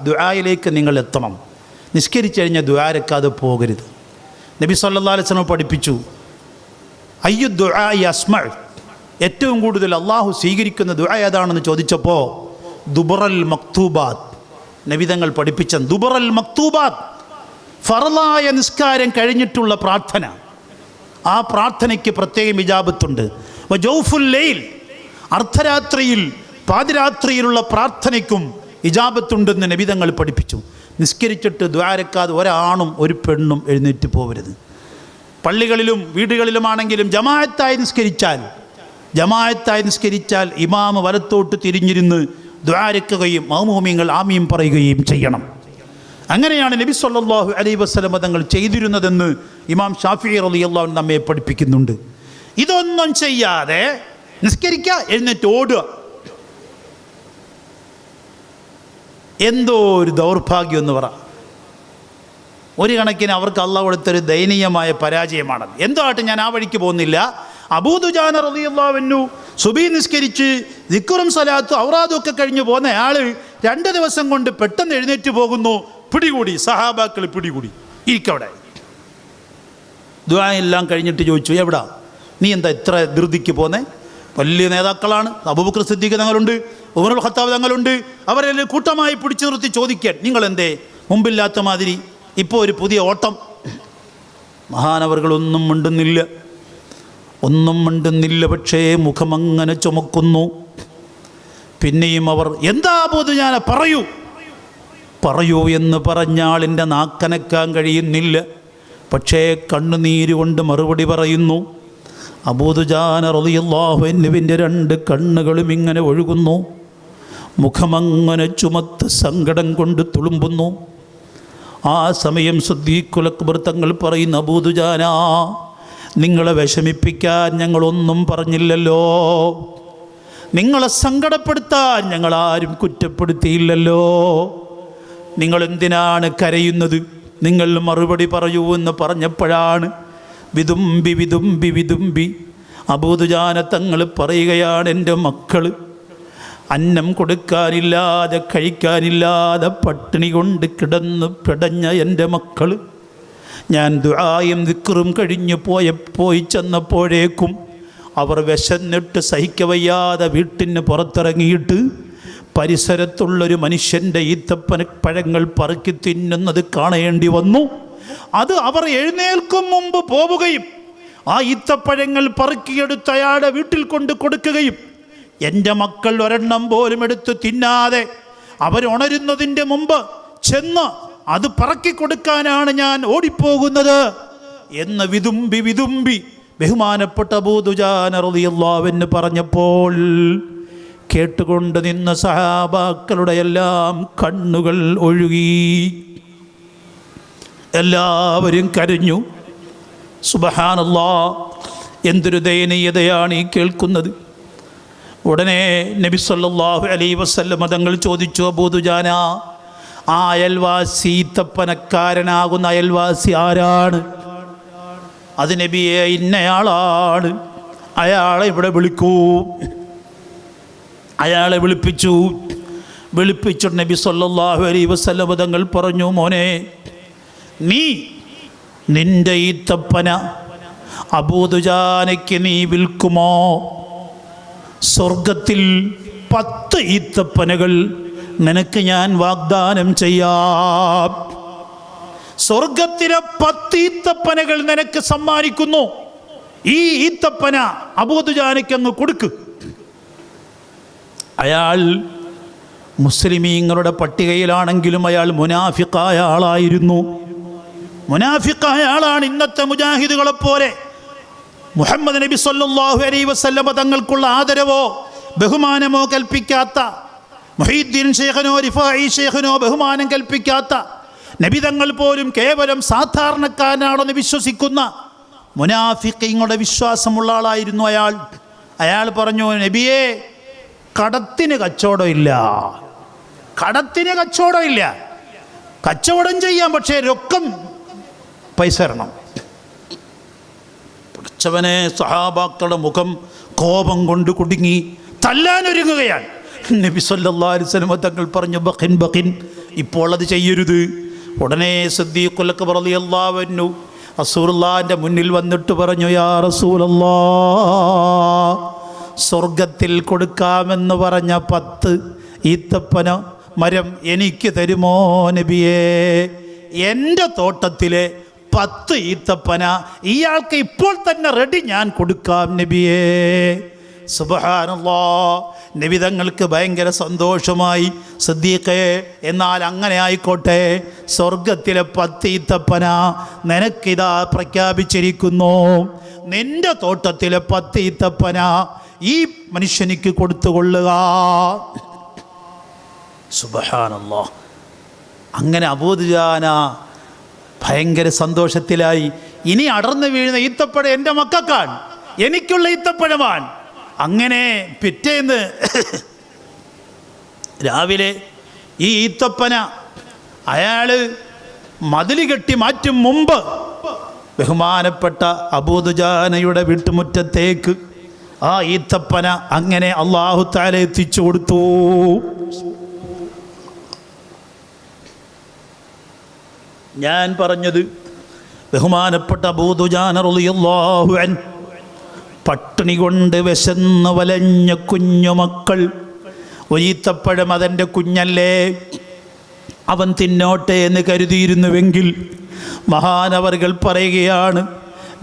ദുആയിലേക്ക് നിങ്ങൾ എത്തണം. നിസ്കരിച്ചു കഴിഞ്ഞാൽ ദുആരക്കാതെ പോകരുത്. നബി സല്ലല്ലാഹു അലൈഹി വസല്ലം പഠിപ്പിച്ചു, അയ്യു ദുആഇ അസ്മഅ, ഏറ്റവും കൂടുതൽ അള്ളാഹു സ്വീകരിക്കുന്ന ദുആ ഏതാണെന്ന് ചോദിച്ചപ്പോൾ ദുബറൽ മക്തൂബാത്ത്, നബി തങ്ങൾ പഠിപ്പിച്ച ദുബറൽ മക്തൂബാത്ത്, ഫർളായ നിസ്കാരം കഴിഞ്ഞിട്ടുള്ള പ്രാർത്ഥന. ആ പ്രാർത്ഥനയ്ക്ക് പ്രത്യേകം ഇജാബത്തുണ്ട്. വജൗഫുൽ ലൈൽ, അർദ്ധരാത്രിയിൽ പാതിരാത്രിയിലുള്ള പ്രാർത്ഥനയ്ക്കും ഇജാബത്തുണ്ടെന്ന് നബി തങ്ങൾ പഠിപ്പിച്ചു. നിസ്കരിച്ചിട്ട് ദ്വാരക്കാതെ ഒരാണും ഒരു പെണ്ണും എഴുന്നേറ്റ് പോകരുത്. പള്ളികളിലും വീടുകളിലുമാണെങ്കിലും ജമാഅത്തായി നിസ്കരിച്ചാൽ ഇമാമ് വലത്തോട്ട് തിരിഞ്ഞിരുന്ന് ദ്വാരക്കുകയും മഅ്മൂമീങ്ങൾ ആമീൻ പറയുകയും ചെയ്യണം. അങ്ങനെയാണ് നബി സല്ലല്ലാഹു അലൈഹി വസല്ലം തങ്ങൾ ചെയ്തിരുന്നതെന്ന് ഇമാം ഷാഫിഈ റളിയല്ലാഹു അൻഹു നമ്മെ പഠിപ്പിക്കുന്നുണ്ട്. ഇതൊന്നും ചെയ്യാതെ നിസ്കരിക്കുക, എഴുന്നേറ്റ് ഓടുക, എന്തോ ഒരു ദൗർഭാഗ്യം എന്ന് പറ. ഒരു കണക്കിന് അവർക്ക് അള്ളാഹു കൊടുത്തൊരു ദയനീയമായ പരാജയമാണത്. എന്തോ ആട്ടെ, ഞാൻ ആ വഴിക്ക് പോകുന്നില്ല. അബൂദുജാന റളിയല്ലാഹു അൻഹു സുബഹി നിസ്കരിച്ച് ദിക്റും സലാത്തും ഔറാദും ഒക്കെ കഴിഞ്ഞ് പോകുന്ന ആൾ 2 ദിവസം കൊണ്ട് പെട്ടെന്ന് എഴുന്നേറ്റ് പോകുന്നു. പിടികൂടി, സഹാബാക്കൾ പിടികൂടി, ഇരിക്കവിടെ. ദുആ എല്ലാം കഴിഞ്ഞിട്ട് ചോദിച്ചു, എവിടാ നീ, എന്താ ഇത്ര ധൃതിക്ക് പോന്നേ? വലിയ നേതാക്കളാണ്, അബൂബക്കർ സിദ്ദീഖ് തങ്ങളുണ്ട്, ഉമറുൽ ഖത്താബ് തങ്ങളുണ്ട്, അവരെല്ലാം കൂട്ടമായി പിടിച്ചു നിർത്തി ചോദിക്കാൻ, നിങ്ങളെന്തേ മുമ്പില്ലാത്ത മാതിരി ഇപ്പോൾ ഒരു പുതിയ ഓട്ടം? മഹാനവറുകളൊന്നും മിണ്ടുന്നില്ല, പക്ഷേ മുഖമങ്ങനെ ചുമക്കുന്നു. പിന്നെയും അവർ, എന്താ അബൂദുജാന, പറയൂ എന്ന് പറഞ്ഞാളിൻ്റെ നാക്കനക്കാൻ കഴിയുന്നില്ല, പക്ഷേ കണ്ണുനീര് കൊണ്ട് മറുപടി പറയുന്നു. അബൂദുജാന റളിയല്ലാഹു അൻഹുവിൻ്റെ 2 കണ്ണുകളും ഇങ്ങനെ ഒഴുകുന്നു, മുഖമങ്ങനെ ചുമത്ത് സങ്കടം കൊണ്ട് തുളുമ്പുന്നു. ആ സമയം സിദ്ദീഖുൽ അക്ബർ തങ്ങൾ പറയുന്ന, അബൂദുജാന, നിങ്ങളെ വിഷമിപ്പിക്കാൻ ഞങ്ങളൊന്നും പറഞ്ഞില്ലല്ലോ, നിങ്ങളെ സങ്കടപ്പെടുത്താൻ ഞങ്ങളാരും കുറ്റപ്പെടുത്തിയില്ലല്ലോ, നിങ്ങളെന്തിനാണ് കരയുന്നത്? നിങ്ങൾ മറുപടി പറയൂ എന്ന് പറഞ്ഞപ്പോഴാണ് വിതുമ്പി അബൂദുജാന തങ്ങൾ പറയുകയാണ്, എൻ്റെ മക്കൾ അന്നം കൊടുക്കാനില്ലാതെ കഴിക്കാനില്ലാതെ പട്ടിണി കൊണ്ട് കിടന്ന് പിടഞ്ഞ എൻ്റെ മക്കൾ, ഞാൻ ദുആയും ദിക്റും കഴിഞ്ഞു പോയി ചെന്നപ്പോഴേക്കും അവർ വിശന്നിട്ട് സഹിക്കവയ്യാതെ വീട്ടിന് പുറത്തിറങ്ങിയിട്ട് പരിസരത്തുള്ളൊരു മനുഷ്യൻ്റെ ഈത്തപ്പഴങ്ങൾ പറക്കി തിന്നുന്നത് കാണേണ്ടി വന്നു. അത് അവർ എഴുന്നേൽക്കും മുമ്പ് പോവുകയും ആ ഈത്തപ്പഴങ്ങൾ പറക്കിയെടുത്ത് അയാളുടെ വീട്ടിൽ കൊണ്ട് കൊടുക്കുകയും എൻ്റെ മക്കൾ ഒരെണ്ണം പോലും എടുത്ത് തിന്നാതെ അവരുണരുന്നതിൻ്റെ മുമ്പ് ചെന്ന് അത് പറക്കി കൊടുക്കാനാണ് ഞാൻ ഓടിപ്പോകുന്നത് എന്ന് വിതുമ്പി ബഹുമാനപ്പെട്ട അബൂ ദുജാന റളിയല്ലാഹു അൻഹു പറഞ്ഞപ്പോൾ കേട്ടുകൊണ്ട് നിന്ന സഹാബാക്കളുടെ എല്ലാം കണ്ണുകൾ ഒഴുകി. എല്ലാവരും കരഞ്ഞു. സുബ്ഹാനല്ലാഹ്, എന്തൊരു ദയനീയതയാണ് ഈ കേൾക്കുന്നത്. ഉടനെ നബി സല്ലല്ലാഹു അലൈഹി വസല്ലം തങ്ങൾ ചോദിച്ചു, അബൂ ദുജാന, ആ അയൽവാസി ഈത്തപ്പനക്കാരനാകുന്ന അയൽവാസി ആരാണ്? അത് നബിയെ ഇന്നയാളാണ്, അയാളെ ഇവിടെ വിളിക്കൂ. അയാളെ വിളിപ്പിച്ചു നബി സല്ലല്ലാഹു അലൈഹി വസല്ലം തങ്ങൾ പറഞ്ഞു, മോനെ, നീ നിന്റെ ഈത്തപ്പന അബൂ ദുജാനയ്ക്ക് നീ വിൽക്കുമോ? സ്വർഗത്തിൽ 10 ഈത്തപ്പനകൾ നിനക്ക് ഞാൻ വാഗ്ദാനം ചെയ്യാം. സ്വർഗത്തിലെ 10 ഈത്തപ്പനകൾ നിനക്ക് സമ്മാനിക്കുന്നു. ഈ ഈത്തപ്പന അബൂ ദുജാനയ്ക്കങ്ങ് കൊടുക്ക്. അയാൾ മുസ്ലിമീങ്ങളുടെ പട്ടികയിലാണെങ്കിലും അയാൾ മുനാഫിഖായ ആളായിരുന്നു. മുനാഫിഖായ ആളാണ്. ഇന്നത്തെ മുജാഹിദുകളെ പോലെ മുഹമ്മദ് നബി സല്ലല്ലാഹു അലൈഹി വസല്ലം തങ്ങൾക്കുള്ള ആദരവോ ബഹുമാനമോ കൽപ്പിക്കാത്ത, മുഹീദ്ദീൻ ശൈഖനോ റിഫായി ശൈഖനോ ബഹുമാനം കൽപ്പിക്കാത്ത, നബി തങ്ങൾ പോലും കേവലം സാധാരണക്കാരനാണെന്ന് വിശ്വസിക്കുന്ന മുനാഫിഖീങ്ങളുടെ വിശ്വാസമുള്ള ആളായിരുന്നു അയാൾ. അയാൾ പറഞ്ഞു, നബിയെ, കടത്തിന് കച്ചവടമില്ല, കച്ചവടം ചെയ്യാം, പക്ഷേ രൊക്കം പൈസ തരണം. പഠിച്ചവനെ, സഹാബാക്കളുടെ മുഖം കോപം കൊണ്ട് കുടുങ്ങി തല്ലാനൊരുങ്ങുകയാണ്. നബി സല്ലല്ലാഹു അലൈഹി വസല്ലം തങ്ങൾ പറഞ്ഞു, ബഖിൻ, ഇപ്പോൾ അത് ചെയ്യരുത്. ഉടനെ സിദ്ദീഖുൽ അക്ബർ റളിയല്ലാഹു അൻഹു റസൂലുള്ളാഹിന്റെ മുന്നിൽ വന്നിട്ട് പറഞ്ഞു, യാ റസൂലല്ലാഹ്, സ്വർഗത്തിൽ കൊടുക്കാമെന്ന് പറഞ്ഞ 10 ഈത്തപ്പന മരം എനിക്ക് തരുമോ നബിയേ? എൻ്റെ തോട്ടത്തിലെ 10 ഈത്തപ്പന ഇയാൾക്ക് ഇപ്പോൾ തന്നെ റെഡി, ഞാൻ കൊടുക്കാം നബിയേ. സുബ്ഹാനല്ലാഹ്, നബി തങ്ങൾക്ക് ഭയങ്കര സന്തോഷമായി. സിദ്ദീഖേ, എന്നാൽ അങ്ങനെ ആയിക്കോട്ടെ, സ്വർഗത്തിലെ 10 ഈത്തപ്പന നിനക്കിതാ പ്രഖ്യാപിച്ചിരിക്കുന്നു. നിന്റെ തോട്ടത്തിലെ 10 ഈത്തപ്പന ഈ മനുഷ്യനിക്ക് കൊടുത്തുകൊള്ളുക. സുബ്ഹാനല്ലാഹ്. അങ്ങനെ അബൂ ദുജാന ഭയങ്കര സന്തോഷത്തിലായി. ഇനി അടർന്നു വീഴുന്ന ഈത്തപ്പഴം എൻ്റെ മക്കൾക്കാണ്, എനിക്കുള്ള ഈത്തപ്പഴമാണ്. അങ്ങനെ പിറ്റേന്ന് രാവിലെ ഈ ഈത്തപ്പന അയാൾ മതിൽ കെട്ടി മാറ്റും മുമ്പ് ബഹുമാനപ്പെട്ട അബൂ ദുജാനയുടെ വീട്ടുമുറ്റത്തേക്ക് ആ ഈത്തപ്പന അങ്ങനെ അല്ലാഹു തആല എത്തിച്ചു കൊടുത്തു. ഞാൻ പറഞ്ഞത്, ബഹുമാനപ്പെട്ട അബൂ ദുജാന റളിയല്ലാഹു അൻഹു പട്ടിണി കൊണ്ട് വിശന്ന് വലഞ്ഞ കുഞ്ഞുമക്കൾ, ഒരീത്തപ്പഴം അതെൻ്റെ കുഞ്ഞല്ലേ, അവൻ തിന്നോട്ടെ എന്ന് കരുതിയിരുന്നുവെങ്കിൽ, മഹാനവറുകൾ പറയുകയാണ്,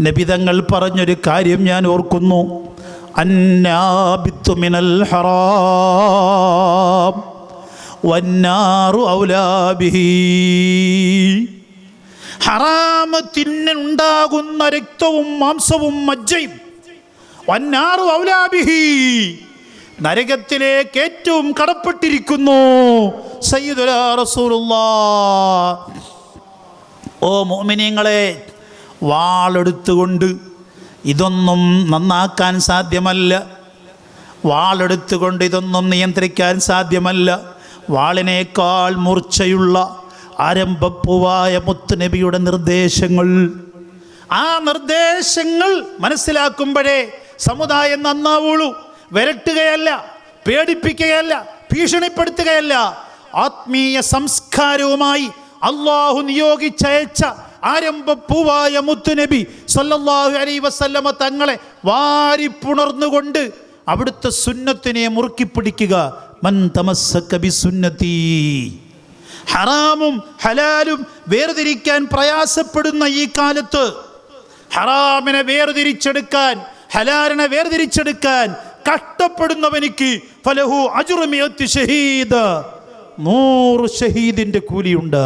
നബിതങ്ങൾ പറഞ്ഞൊരു കാര്യം ഞാൻ ഓർക്കുന്നു, അന്നാബിത്തു മിനൽ ഹറാം വന്നാറു ഔലാ ബിഹി. ഹറാമ് തിന്നുണ്ടാകുന്ന രക്തവും മാംസവും മജ്ജയും, വന്നാറു ഔലാ ബിഹി, നരകത്തിലേക്ക് ഏറ്റവും കടപ്പെട്ടിരിക്കുന്നു സയ്യിദുനാ റസൂലുള്ളാഹ്. ഓ മുഅ്മിനീങ്ങളെ, വാളെടുത്തുകൊണ്ട് ഇതൊന്നും നന്നാക്കാൻ സാധ്യമല്ല, വാളെടുത്തുകൊണ്ട് ഇതൊന്നും നിയന്ത്രിക്കാൻ സാധ്യമല്ല. വാളിനേക്കാൾ മൂർച്ചയുള്ള ആരംഭപ്പൂവായ മുത്തുനബിയുടെ നിർദ്ദേശങ്ങൾ, ആ നിർദ്ദേശങ്ങൾ മനസ്സിലാക്കുമ്പോഴേ സമുദായം നന്നാവുള്ളൂ. വിരട്ടുകയല്ല, പേടിപ്പിക്കുകയല്ല, ഭീഷണിപ്പെടുത്തുകയല്ല. ആത്മീയ സംസ്കാരവുമായി അള്ളാഹു നിയോഗിച്ചയച്ച ആരംഭപ്പൂവായ മുത്തുനബി സല്ലല്ലാഹു അലൈഹി വസല്ലമ തങ്ങളെ വാരിപ്പുണർന്നുകൊണ്ട് അവിടുത്തെ സുന്നത്തിനെ മുറുക്കി പിടിക്കുക. മൻ തമസ്സക ബിസുന്നതി. ഹറാമും ഹലാലും വേർതിരിക്കാൻ പ്രയാസപ്പെടുന്ന ഈ കാലത്ത് ഹറാമിനെ വേർതിരിച്ചെടുക്കാൻ, ഹലാലിനെ വേർതിരിച്ചെടുക്കാൻ കഷ്ടപ്പെടുന്നവനിക്ക് ഫലഹു അജ്റു മിഅത്തി ഷഹീദ്, 100 ഷഹീദിന്റെ കൂലിയുണ്ട്.